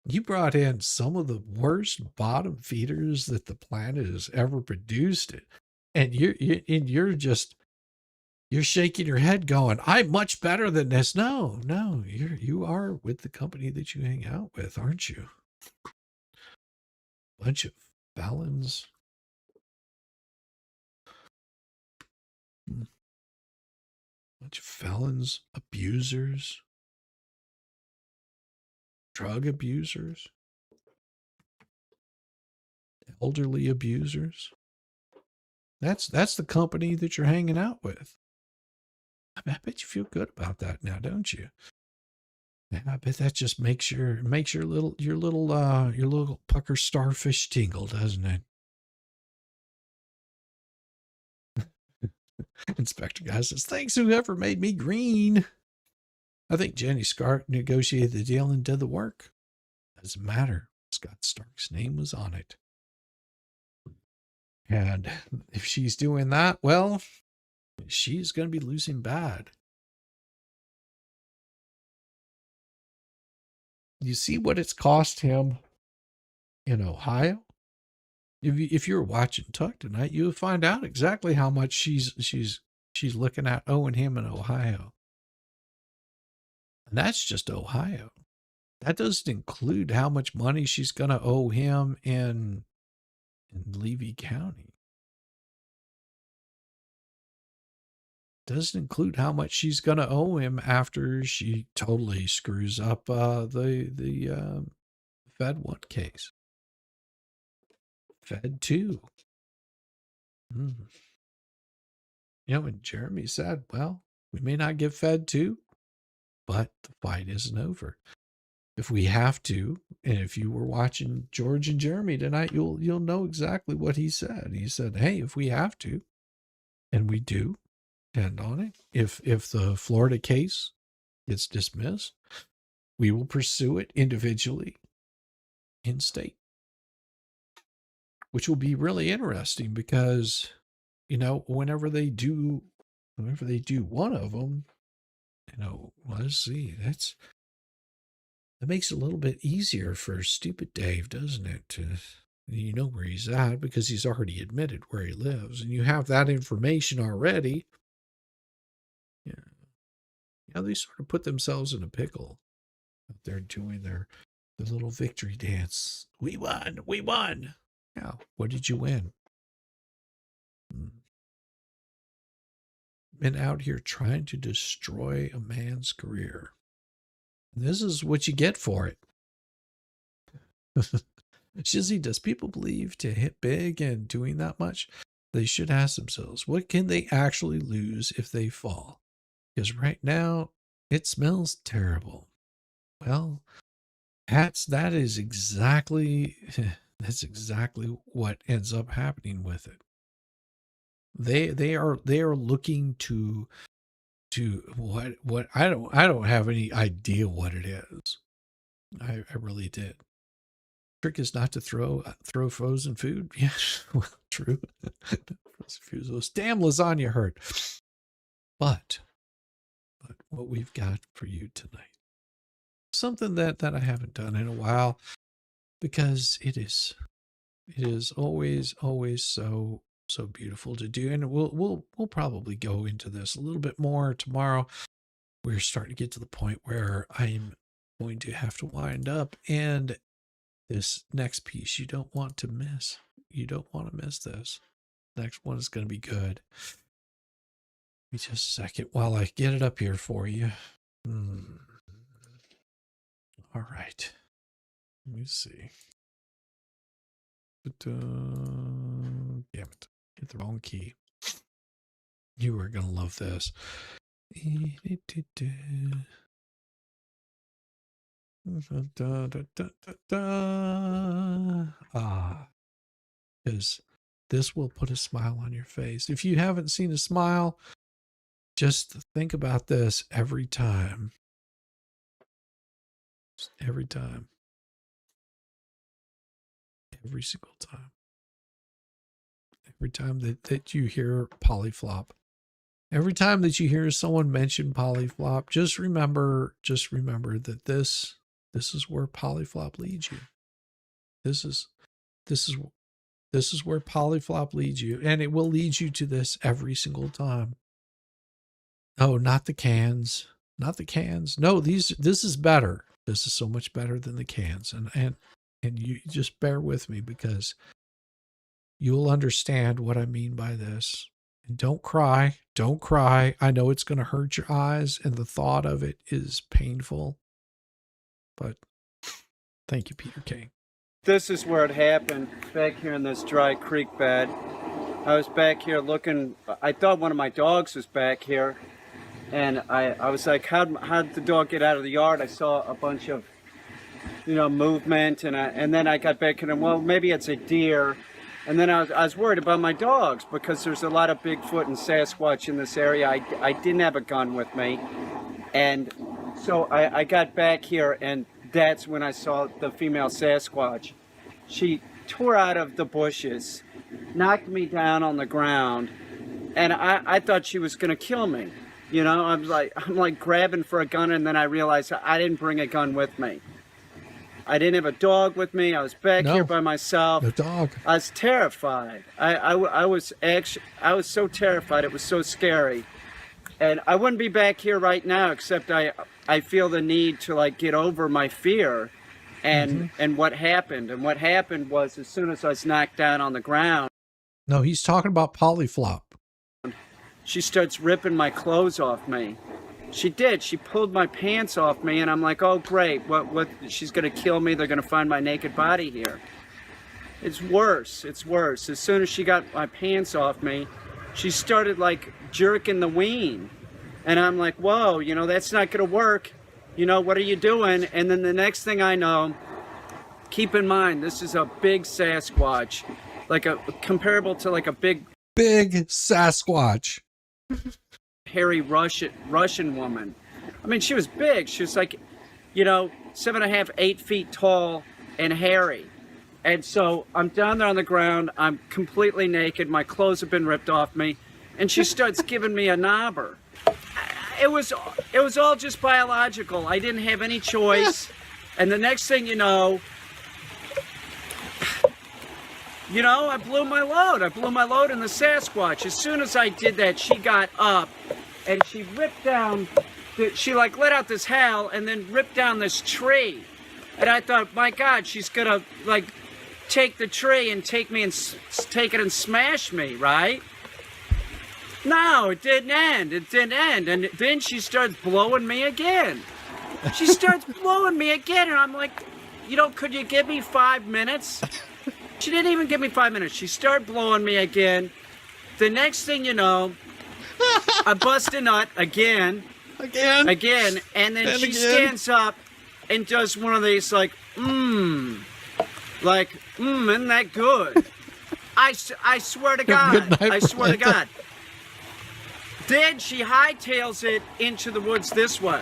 You brought in some of the worst bottom feeders that the planet has ever produced. And you're shaking your head going, I'm much better than this. No, you are with the company that you hang out with, aren't you? Bunch of felons. Bunch of felons, abusers, drug abusers, elderly abusers. That's the company that you're hanging out with. I bet you feel good about that now, don't you? I bet that just makes your little pucker starfish tingle, doesn't it? Inspector guy says, thanks whoever made me green. I think Jenny Stark negotiated the deal and did the work. Doesn't matter. Scott Stark's name was on it. And if she's doing that, well, she's going to be losing bad. You see what it's cost him in Ohio? If you're watching Tuck tonight, you'll find out exactly how much she's looking at owing him in Ohio. And that's just Ohio. That doesn't include how much money she's going to owe him in Levy County. Doesn't include how much she's going to owe him after she totally screws up the Fed 1 case. Fed 2. You know, and Jeremy said, well, we may not get Fed 2, but the fight isn't over. If we have to, and if you were watching George and Jeremy tonight, you'll know exactly what he said. He said, hey, if we have to, and we do, depend on it. If the Florida case gets dismissed, we will pursue it individually in state, which will be really interesting because, you know, whenever they do one of them, you know, let's see, that makes it a little bit easier for Stupid Dave, doesn't it? You know where he's at because he's already admitted where he lives, and you have that information already. Yeah, they sort of put themselves in a pickle. They're doing their little victory dance. We won. We won. Yeah. What did you win? Been out here trying to destroy a man's career. This is what you get for it. Shizzy, does people believe to hit big and doing that much? They should ask themselves, what can they actually lose if they fall? Because right now, it smells terrible. Well, that is exactly what ends up happening with it. They are looking to what I don't have any idea what it is. I really did. Trick is not to throw frozen food. Yes, well, true. Frozen food, those damn lasagna hurt. But what we've got for you tonight, something that I haven't done in a while, because it is always so beautiful to do, and we'll probably go into this a little bit more tomorrow. We're starting to get to the point where I'm going to have to wind up, and this next piece you don't want to miss. You don't want to miss this. Next one is going to be good. Give me just a second while I get it up here for you. All right. Let me see. Damn it. Hit the wrong key. You are going to love this. Because this will put a smile on your face. If you haven't seen a smile, just think about this every time. Every time. Every single time. Every time that you hear polyflop. Every time that you hear someone mention polyflop, just remember that this is where polyflop leads you. This is where polyflop leads you, and it will lead you to this every single time. Oh, not the cans. Not the cans. No, this is better. This is so much better than the cans. And you just bear with me because you'll understand what I mean by this. And don't cry. Don't cry. I know it's going to hurt your eyes, and the thought of it is painful. But thank you, Peter King. This is where it happened, back here in this dry creek bed. I was back here looking. I thought one of my dogs was back here. And I was like, how did the dog get out of the yard? I saw a bunch of, movement. And then I got back and, well, maybe it's a deer. And then I was worried about my dogs because there's a lot of Bigfoot and Sasquatch in this area. I didn't have a gun with me. And so I got back here, and that's when I saw the female Sasquatch. she tore out of the bushes, knocked me down on the ground, and I thought she was gonna kill me. You know, I'm like grabbing for a gun, and then I realized I didn't bring a gun with me. I didn't have a dog with me. I was back here by myself. No dog. I was terrified. I was so terrified. It was so scary. And I wouldn't be back here right now, except I feel the need to like get over my fear and what happened. And what happened was, as soon as I was knocked down on the ground, No, he's talking about polyflop. she starts ripping my clothes off me. She did. She pulled my pants off me, and I'm like, oh, great. What? She's going to kill me. They're going to find my naked body here. It's worse. It's worse. As soon as she got my pants off me, she started, like, jerking the ween. And I'm like, whoa, you know, that's not going to work. You know, what are you doing? And then the next thing I know, keep in mind, this is a big Sasquatch, like comparable to like a big Sasquatch. hairy Russian woman. I mean, she was big. She was like, you know, 7.5, 8 feet tall and hairy. And so I'm down there on the ground. I'm completely naked. My clothes have been ripped off me. And she starts giving me a knobber. It was all just biological. I didn't have any choice. And the next thing you know, I blew my load. I blew my load in the Sasquatch. As soon as I did that, she got up and she ripped down, she like let out this howl and then ripped down this tree. And I thought, my God, she's gonna like take the tree and take it and smash me, right? No, it didn't end. It didn't end. And then she starts blowing me again. She starts blowing me again, and I'm like, could you give me 5 minutes? She didn't even give me 5 minutes. She started blowing me again. The next thing you know, I bust a nut again. Again. And then she stands up and does one of these like, isn't that good? I swear to God. I swear to God. Then she hightails it into the woods this way.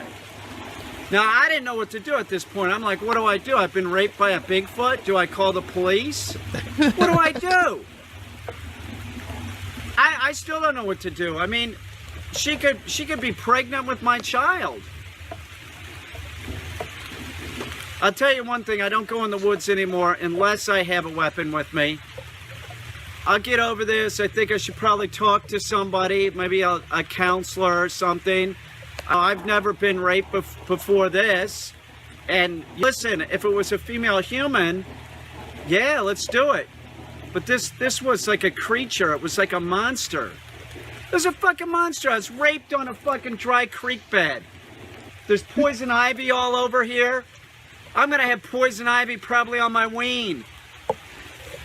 Now, I didn't know what to do at this point. I'm like, what do I do? I've been raped by a Bigfoot? Do I call the police? What do I do? I still don't know what to do. I mean, she could be pregnant with my child. I'll tell you one thing. I don't go in the woods anymore unless I have a weapon with me. I'll get over this. I think I should probably talk to somebody, maybe a counselor or something. I've never been raped before this. And listen, if it was a female human, yeah, let's do it. But this was like a creature. It was like a monster. It was a fucking monster. I was raped on a fucking dry creek bed. There's poison ivy all over here. I'm gonna have poison ivy probably on my ween.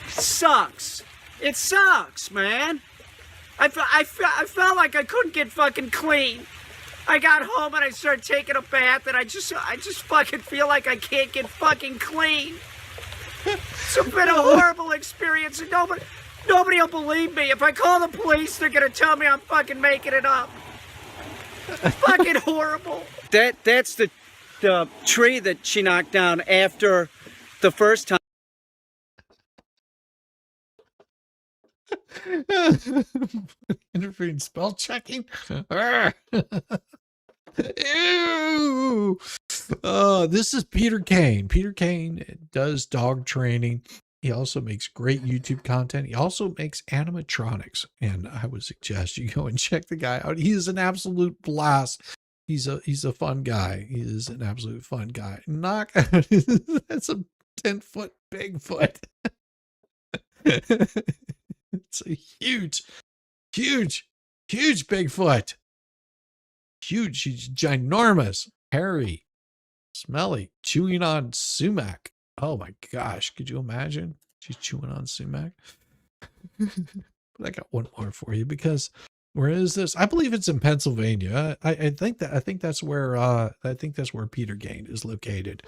Sucks. It sucks, man. I felt like I couldn't get fucking clean. I got home and I started taking a bath, and I just fucking feel like I can't get fucking clean. It's been a horrible experience, and nobody will believe me. If I call the police, they're gonna tell me I'm fucking making it up. Fucking horrible. That's the tree that she knocked down after the first time. Interfering spell checking. Ew. This is Peter Kane. Peter Kane does dog training. He also makes great YouTube content. He also makes animatronics, and I would suggest you go and check the guy out. He is an absolute blast. He's a fun guy. He is an absolute fun guy. That's a 10-foot Bigfoot. It's a huge Bigfoot. Huge, he's ginormous, hairy, smelly, chewing on sumac. Oh my gosh, could you imagine? She's chewing on sumac. But I got one more for you, because where is this? I believe it's in Pennsylvania. I think that's where Peter Kane is located.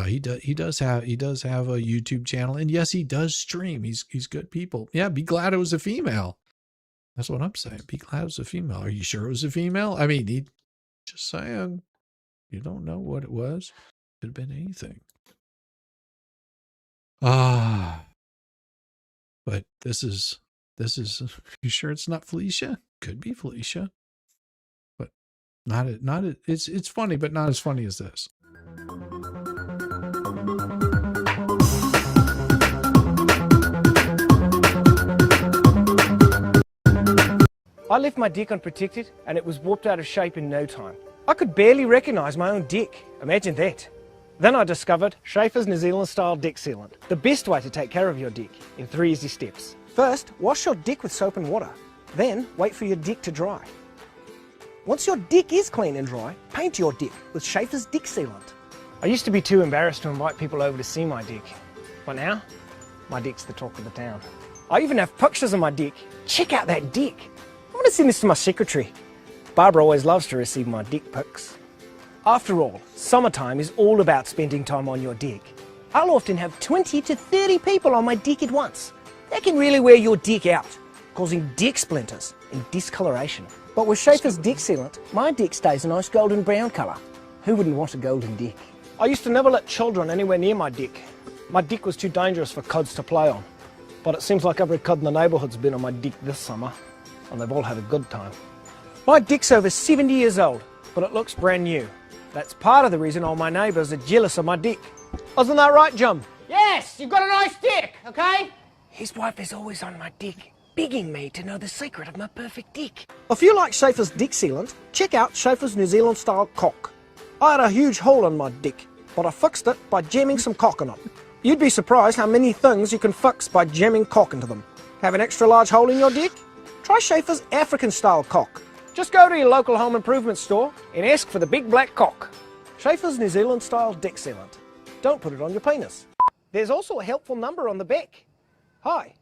He does have a YouTube channel, and yes, he does stream. He's good people. Yeah, be glad it was a female. That's what I'm saying. Be glad it was a female. Are you sure it was a female? I mean, just saying. You don't know what it was. Could have been anything. But this is, you sure it's not Felicia? Could be Felicia, but it's funny, but not as funny as this. I left my dick unprotected and it was warped out of shape in no time. I could barely recognise my own dick. Imagine that. Then I discovered Schaefer's New Zealand style dick sealant. The best way to take care of your dick in 3 easy steps. First, wash your dick with soap and water. Then, wait for your dick to dry. Once your dick is clean and dry, paint your dick with Schaefer's dick sealant. I used to be too embarrassed to invite people over to see my dick. But now, my dick's the talk of the town. I even have pictures of my dick. Check out that dick. I'm going to send this to my secretary. Barbara always loves to receive my dick pics. After all, summertime is all about spending time on your dick. I'll often have 20 to 30 people on my dick at once. That can really wear your dick out, causing dick splinters and discoloration. But with Schaefer's dick sealant, my dick stays a nice golden brown colour. Who wouldn't want a golden dick? I used to never let children anywhere near my dick. My dick was too dangerous for kids to play on. But it seems like every kid in the neighbourhood's been on my dick this summer, and they've all had a good time. My dick's over 70 years old, but it looks brand new. That's part of the reason all my neighbours are jealous of my dick. Isn't that right, Jim? Yes, you've got a nice dick, okay? His wife is always on my dick, begging me to know the secret of my perfect dick. If you like Schaefer's dick sealant, check out Schaefer's New Zealand style cock. I had a huge hole in my dick, but I fixed it by jamming some cock in it. You'd be surprised how many things you can fix by jamming cock into them. Have an extra large hole in your dick? Try Schaefer's African style cock. Just go to your local home improvement store and ask for the big black cock. Schaefer's New Zealand style dick sealant. Don't put it on your penis. There's also a helpful number on the back. Hi,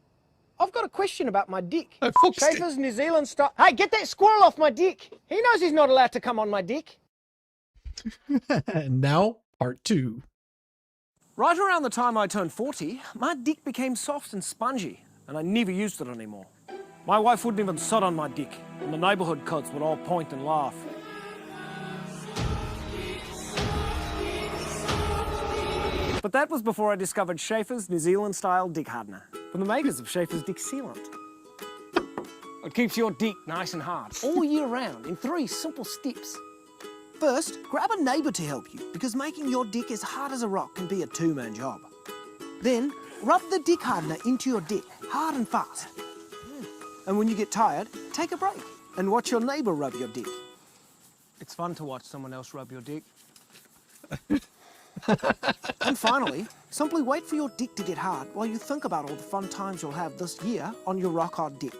I've got a question about my dick. Schaefer's New Zealand style... Hey, get that squirrel off my dick. He knows he's not allowed to come on my dick. And now, part 2. Right around the time I turned 40, my dick became soft and spongy, and I never used it anymore. My wife wouldn't even sit on my dick, and the neighbourhood kids would all point and laugh. But that was before I discovered Schaefer's New Zealand style dick hardener from the makers of Schaefer's dick sealant. It keeps your dick nice and hard all year round in 3 simple steps. First, grab a neighbour to help you, because making your dick as hard as a rock can be a 2-man job. Then, rub the dick hardener into your dick, hard and fast. And when you get tired, take a break and watch your neighbour rub your dick. It's fun to watch someone else rub your dick. And finally, simply wait for your dick to get hard while you think about all the fun times you'll have this year on your rock-hard dick.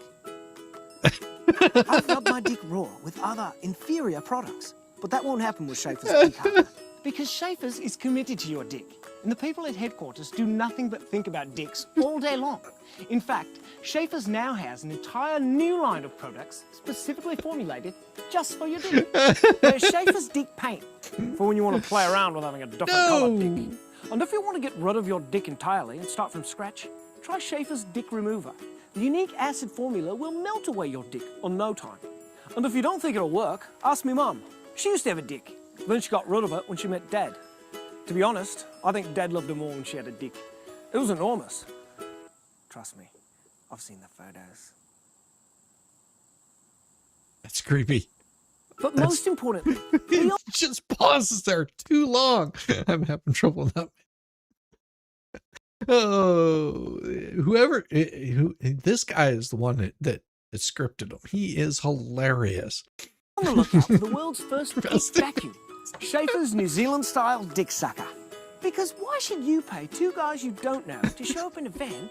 I've rubbed my dick raw with other inferior products, but that won't happen with Schaefer's dick hardener, because Schaefer's is committed to your dick, and the people at headquarters do nothing but think about dicks all day long. In fact, Schaefer's now has an entire new line of products specifically formulated just for your dick. There's Schaefer's dick paint, for when you want to play around with having a different coloured dick. And if you want to get rid of your dick entirely and start from scratch, try Schaefer's dick remover. The unique acid formula will melt away your dick in no time. And if you don't think it'll work, ask me mum. She used to have a dick, then she got rid of it when she met Dad. To be honest, I think Dad loved her more when she had a dick. It was enormous. Trust me, I've seen the photos. That's creepy. But most importantly, It just pauses there too long. I'm having trouble with that. Oh, this guy is the one that scripted him. He is hilarious. on the lookout for the world's first dick vacuum, Schaefer's New Zealand style dick sucker. Because why should you pay 2 guys you don't know to show up in a van?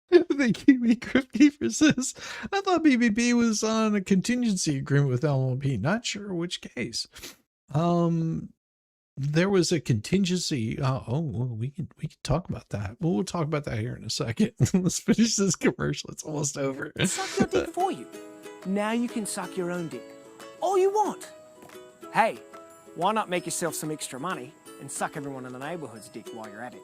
The Kiwi Crypt Keeper says, I thought BBB was on a contingency agreement with LMP. Not sure which case. There was a contingency. We can talk about that. We'll talk about that here in a second. Let's finish this commercial. It's almost over. Suck your dick for you. Now you can suck your own dick. All you want. Hey, why not make yourself some extra money and suck everyone in the neighborhood's dick while you're at it?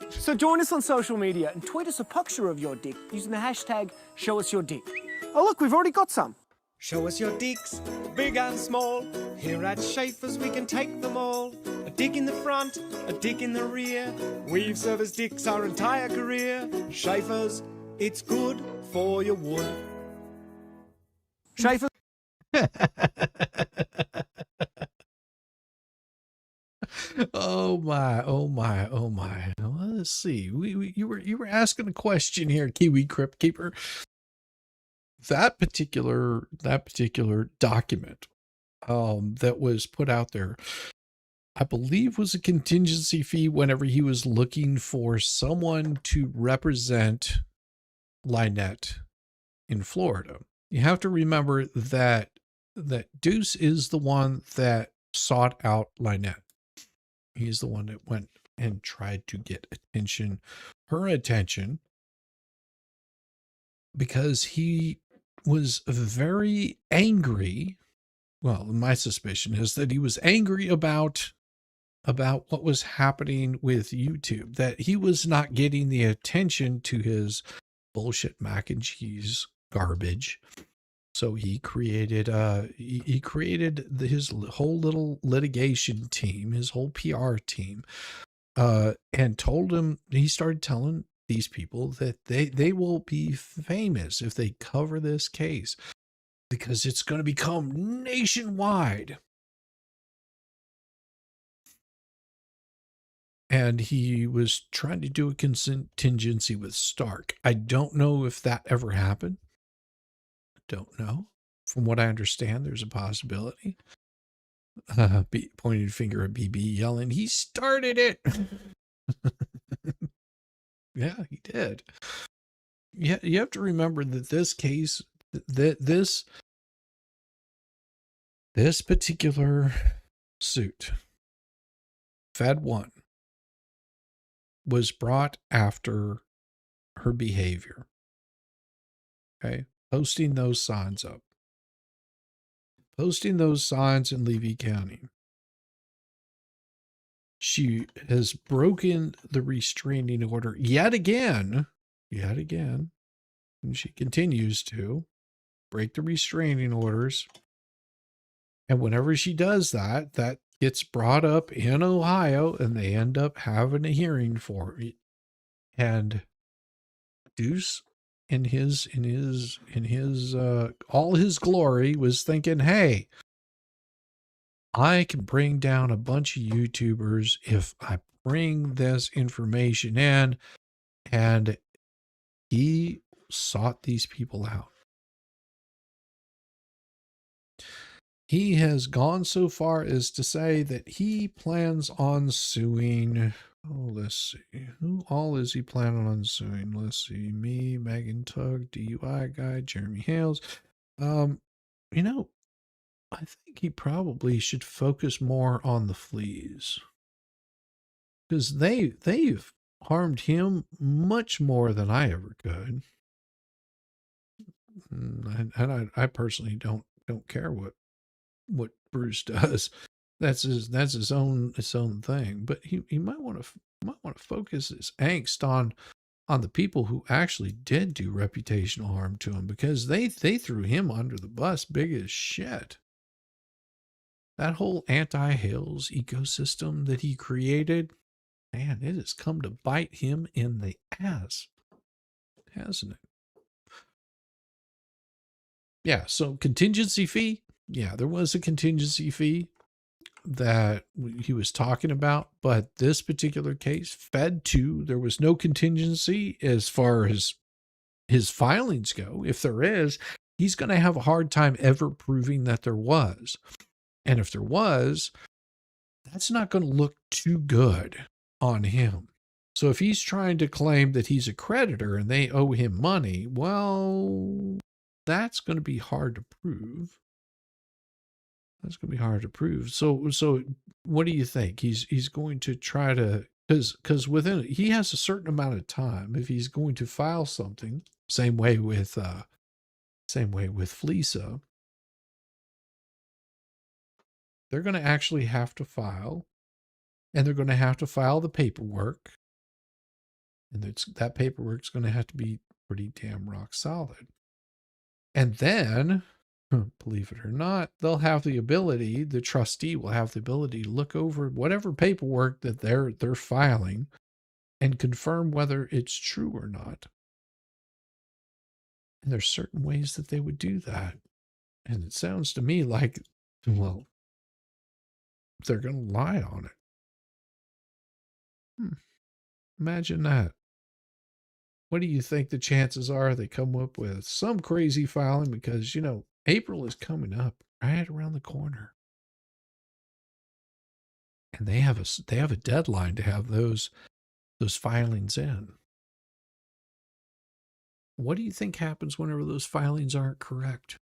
So join us on social media and tweet us a picture of your dick using the hashtag #ShowUsYourDick. Oh look, we've already got some. Show us your dicks, big and small. Here at Schaefer's we can take them all. dick in the front, a dick in the rear. We've serviced dicks our entire career. Schaefer's, it's good for your wood. Schaefer. Oh my, oh my, oh my. Well, let's see. You were asking a question here, Kiwi Crypt Keeper. That particular document that was put out there, I believe was a contingency fee whenever he was looking for someone to represent Lynette in Florida. You have to remember that Deuce is the one that sought out Lynette. He's the one that went and tried to get her attention, because he was very angry. Well, my suspicion is that he was angry about what was happening with YouTube, that he was not getting the attention to his bullshit mac and cheese garbage. So he created his whole little litigation team, his whole PR team, and he started telling these people that they will be famous if they cover this case, because it's going to become nationwide. And he was trying to do a contingency with Stark. I don't know if that ever happened. Don't know. From what I understand, there's a possibility. Pointing finger at BB, yelling, "He started it!" Yeah, he did. Yeah, you have to remember that this case, this particular suit, Fed 1, was brought after her behavior. Okay, posting those signs up. Posting those signs in Levy County. She has broken the restraining order yet again, and she continues to break the restraining orders. And whenever she does that, that gets brought up in Ohio, and they end up having a hearing for it. And Deuce, in his all his glory, was thinking, hey, I can bring down a bunch of YouTubers if I bring this information in. And he sought these people out. He has gone so far as to say that he plans on suing. Oh, let's see. Who all is he planning on suing? Let's see. Me, Megan Tugg, DUI guy, Jeremy Hales. You know, I think he probably should focus more on the fleas, because they've harmed him much more than I ever could. And I personally don't care what Bruce does. That's his own thing. But he might want to focus his angst on the people who actually did do reputational harm to him, because they threw him under the bus big as shit. That whole anti-Hales ecosystem that he created, man, it has come to bite him in the ass, hasn't it? Yeah, so contingency fee. Yeah, there was a contingency fee that he was talking about, but this particular case, Fed 2, there was no contingency as far as his filings go. If there is, he's going to have a hard time ever proving that there was. And if there was, that's not going to look too good on him. So if he's trying to claim that he's a creditor and they owe him money, well, that's going to be hard to prove. That's going to be hard to prove. So what do you think? He's going to try to, because within it, he has a certain amount of time if he's going to file something. Same way with Fleesa. They're going to actually have to file, and they're going to have to file the paperwork. And that paperwork's going to have to be pretty damn rock solid. And then believe it or not, they'll have the ability, the trustee will have the ability to look over whatever paperwork that they're filing and confirm whether it's true or not. And there's certain ways that they would do that. And it sounds to me like, well, they're going to lie on it. Imagine that. What do you think the chances are they come up with some crazy filing? Because, you know, April is coming up right around the corner. And they have a deadline to have those filings in. What do you think happens whenever those filings aren't correct?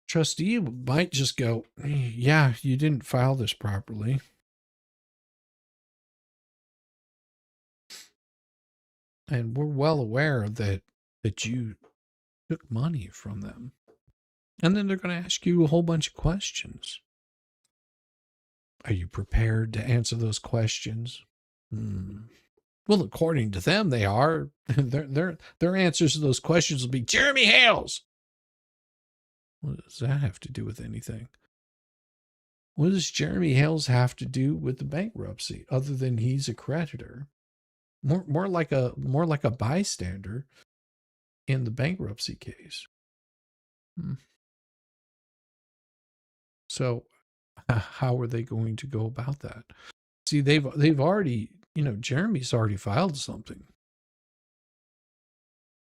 Trustee might just go, yeah, you didn't file this properly. And we're well aware that you took money from them. And then they're going to ask you a whole bunch of questions. Are you prepared to answer those questions? Well, according to them, they are. Their answers to those questions will be Jeremy Hales. What does that have to do with anything? What does Jeremy Hales have to do with the bankruptcy other than he's a creditor? More like a bystander in the bankruptcy case. So how are they going to go about that? See, they've already, you know, Jeremy's already filed something.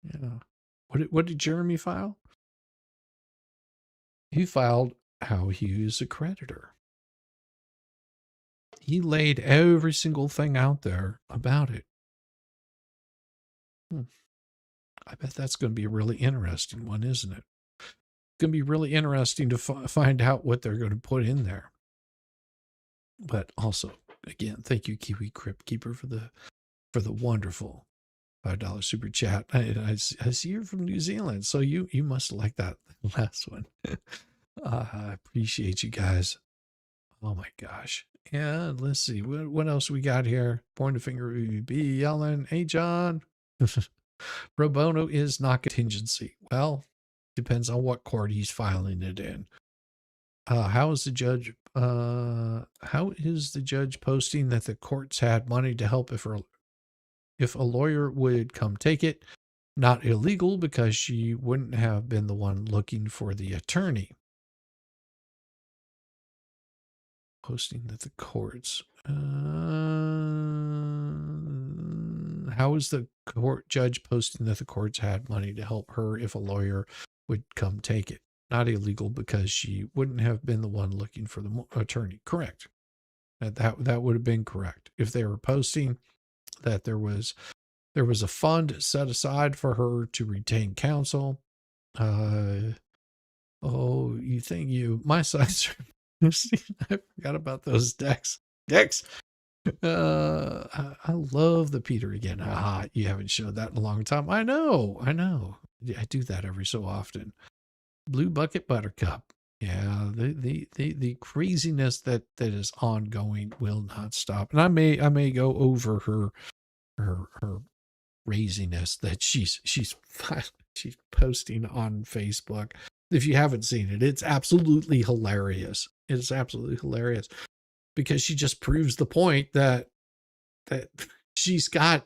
Yeah. What did Jeremy file? He filed how he was a creditor. He laid every single thing out there about it. I bet that's going to be a really interesting one, isn't it? It's going to be really interesting to find out what they're going to put in there. But also, again, thank you, Kiwi Crypt Keeper, for the wonderful $5 super chat. I see you're from New Zealand, so you must like that last one. I appreciate you guys. Oh my gosh. Yeah, let's see. What else we got here? Point a finger be yelling. Hey, John. Pro bono is not contingency. Well, depends on what court he's filing it in. How is the judge posting that the courts had money to help if a lawyer would come take it? Not illegal because she wouldn't have been the one looking for the attorney. Posting that the courts. How is the court judge posting that the courts had money to help her if a lawyer would come take it? Not illegal because she wouldn't have been the one looking for the attorney. Correct. That would have been correct. If they were posting that there was a fund set aside for her to retain counsel. You think my sides are I forgot about those decks. I love the Peter again. You haven't showed that in a long time. I know. I do that every so often. Blue Bucket Buttercup. Yeah, the craziness that is ongoing will not stop. And I may go over her craziness that she's posting on Facebook. If you haven't seen it, it's absolutely hilarious. It's absolutely hilarious because she just proves the point that she's got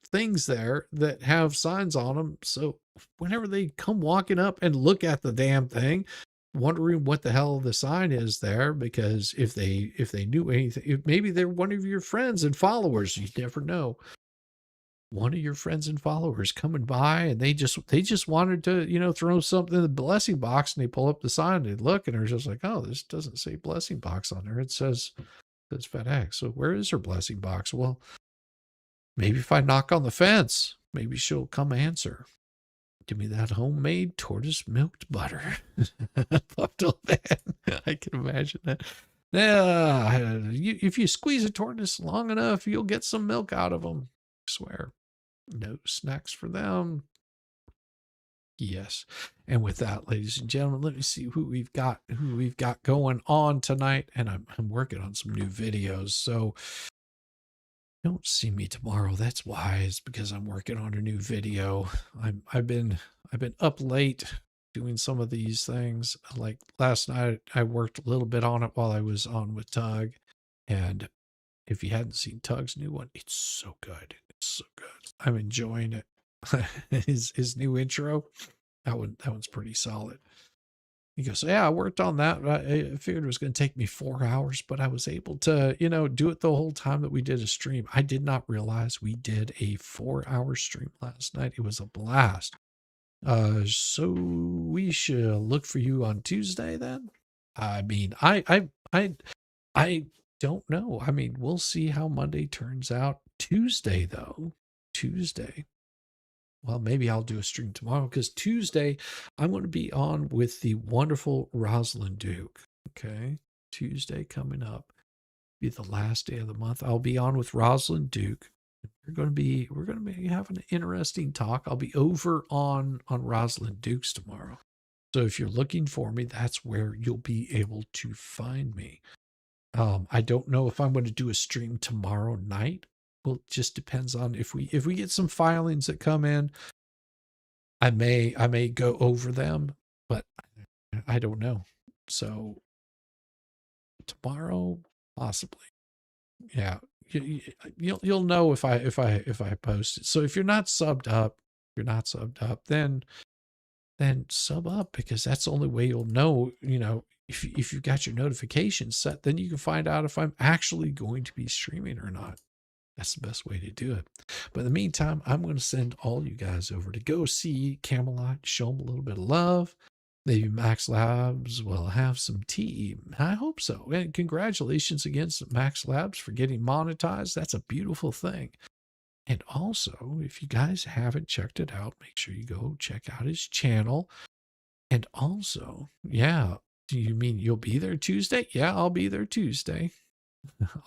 things there that have signs on them. So whenever they come walking up and look at the damn thing, wondering what the hell the sign is there, because if they knew anything, if maybe they're one of your friends and followers, you never know. One of your friends and followers coming by and they just wanted to, throw something in the blessing box, and they pull up the sign and they look and they're just like, oh, this doesn't say blessing box on there. It says FedEx. So where is her blessing box? Well, maybe if I knock on the fence, maybe she'll come answer. Give me that homemade tortoise milked butter. I can imagine that. Yeah, if you squeeze a tortoise long enough, you'll get some milk out of them. I swear. No snacks for them. Yes. And with that, ladies and gentlemen, let me see who we've got going on tonight. And I'm working on some new videos. So don't see me tomorrow, that's why. It's because I'm working on a new video. I've been up late doing some of these things. Like last night, I worked a little bit on it while I was on with Tug. And if you hadn't seen Tug's new one, it's so good. It's so good. I'm enjoying it. his new intro, that one's pretty solid. He goes, yeah, I worked on that. I figured it was going to take me 4 hours, but I was able to, do it the whole time that we did a stream. I did not realize we did a 4-hour stream last night. It was a blast. So we should look for you on Tuesday then. I mean, I don't know. I mean, we'll see how Monday turns out. Tuesday though, well, maybe I'll do a stream tomorrow because Tuesday I'm going to be on with the wonderful Rosalind Duke. Okay. Tuesday coming up, be the last day of the month. I'll be on with Rosalind Duke. We're going to be having an interesting talk. I'll be over on Rosalind Duke's tomorrow. So if you're looking for me, that's where you'll be able to find me. I don't know if I'm going to do a stream tomorrow night. Well, it just depends on if we get some filings that come in. I may go over them, but I don't know. So tomorrow, possibly. Yeah, you'll know if I post it. So if you're not subbed up, then sub up, because that's the only way you'll know. If you've got your notifications set, then you can find out if I'm actually going to be streaming or not. That's the best way to do it. But in the meantime, I'm going to send all you guys over to go see Camelot, show them a little bit of love. Maybe Max Labs will have some tea. I hope so. And congratulations again to Max Labs for getting monetized. That's a beautiful thing. And also, if you guys haven't checked it out, make sure you go check out his channel. And also, yeah, do you mean you'll be there Tuesday? Yeah, I'll be there Tuesday.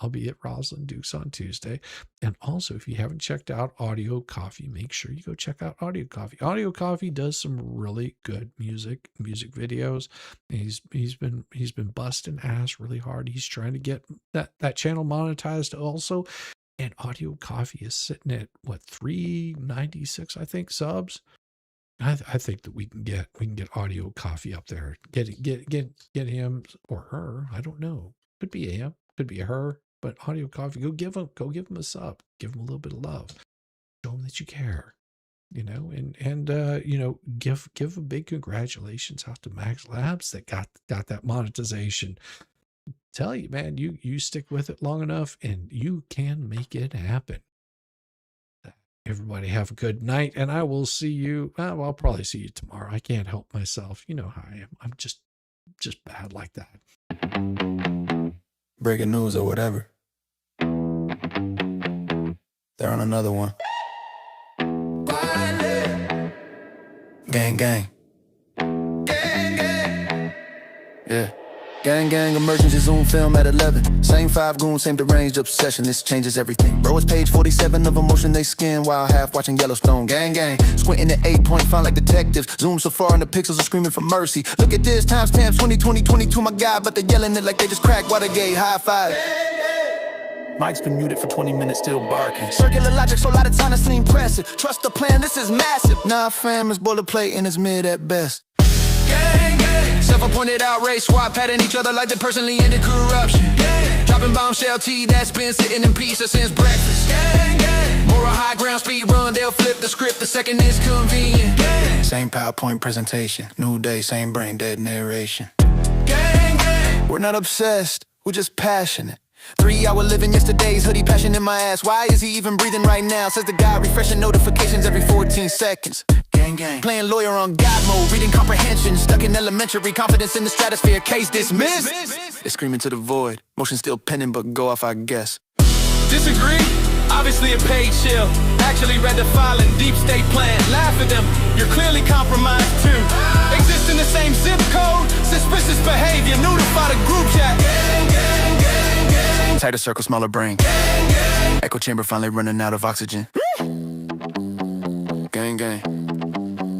I'll be at Rosalind Duke's on Tuesday. And also, if you haven't checked out Audio Coffee, make sure you go check out Audio Coffee. Audio Coffee does some really good music videos. And he's been busting ass really hard. He's trying to get that channel monetized also. And Audio Coffee is sitting at what, 396, I think, subs. I think that we can get Audio Coffee up there. Get him or her. I don't know. Could be him. Could be her, but Audio Coffee, go give him a sub, give him a little bit of love, show him that you care, and give a big congratulations out to Max Labs that got that monetization. Tell you, man, you stick with it long enough and you can make it happen. Everybody have a good night, and I will see you. Well, I'll probably see you tomorrow. I can't help myself. You know how I am. I'm just bad like that. Breaking news or whatever. They're on another one. Gang, gang. Yeah. Gang, gang, emergency Zoom film at 11. Same 5 goons, same deranged obsession. This changes everything. Bro, it's page 47 of emotion they skin while half watching Yellowstone. Gang, gang. Squinting at 8-point font like detectives. Zoom so far and the pixels are screaming for mercy. Look at this, timestamp 2022, my God. But they're yelling it like they just cracked Watergate. High five. Mike's been muted for 20 minutes, still barking. Circular logic, so a lot of time to seem impressive. Trust the plan, this is massive. Nah, fam, it's boilerplate and it's mid at best. Gang, gang. Self-appointed outrage, swap patting each other like they personally ended corruption. Gang. Dropping bombshell tea that's been sitting in pizza since breakfast. Gang, gang. Moral high ground, speed run, they'll flip the script, the second is convenient. Gang. Same PowerPoint presentation, new day, same brain dead narration. Gang, gang. We're not obsessed, we're just passionate. 3-hour living yesterday's hoodie, passion in my ass. Why is he even breathing right now? Says the guy refreshing notifications every 14 seconds. Gang, gang. Playing lawyer on God mode, reading comprehension. Stuck in elementary, confidence in the stratosphere, case dismissed. They're screaming to the void, motion still pending but go off, I guess. Disagree? Obviously a paid chill. Actually read the filing, deep state plan. Laugh at them, you're clearly compromised too. Exist in the same zip code, suspicious behavior. Notify the group chat. Gang, gang, gang, gang. Tighter circle, smaller brain. Gang, gang. Echo chamber finally running out of oxygen. Gang, gang.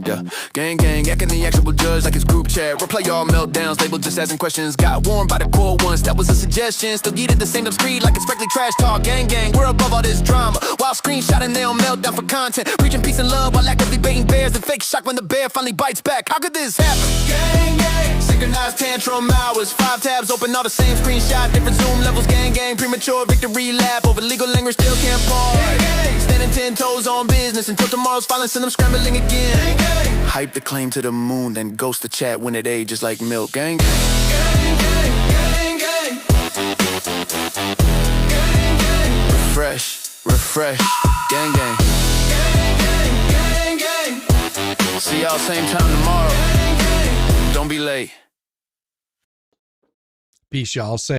Yeah, gang, gang, acting the actual judge like it's group chat. Replay all meltdowns, labeled just asking questions. Got warned by the core once, that was a suggestion. Still get it the same dumb screed like it's strictly trash talk. Gang, gang, we're above all this drama. While screenshotting, they on meltdown for content. Preaching peace and love while actively baiting bears. And fake shock when the bear finally bites back. How could this happen? Gang, gang, synchronized tantrum hours. 5 tabs open, all the same screenshot. Different zoom levels, gang, gang. Premature victory lap over legal language, still can't pause. Gang, gang, standing 10 toes on business until tomorrow's violence, send them scrambling again. Gang, gang. Hype the claim to the moon, then ghost the chat when it ages like milk. Gang, gang, gang, gang, gang, gang. Gang, gang. Refresh, gang, gang. Gang, gang, gang, gang. See y'all same time tomorrow. Gang, gang. Don't be late. Peace, y'all.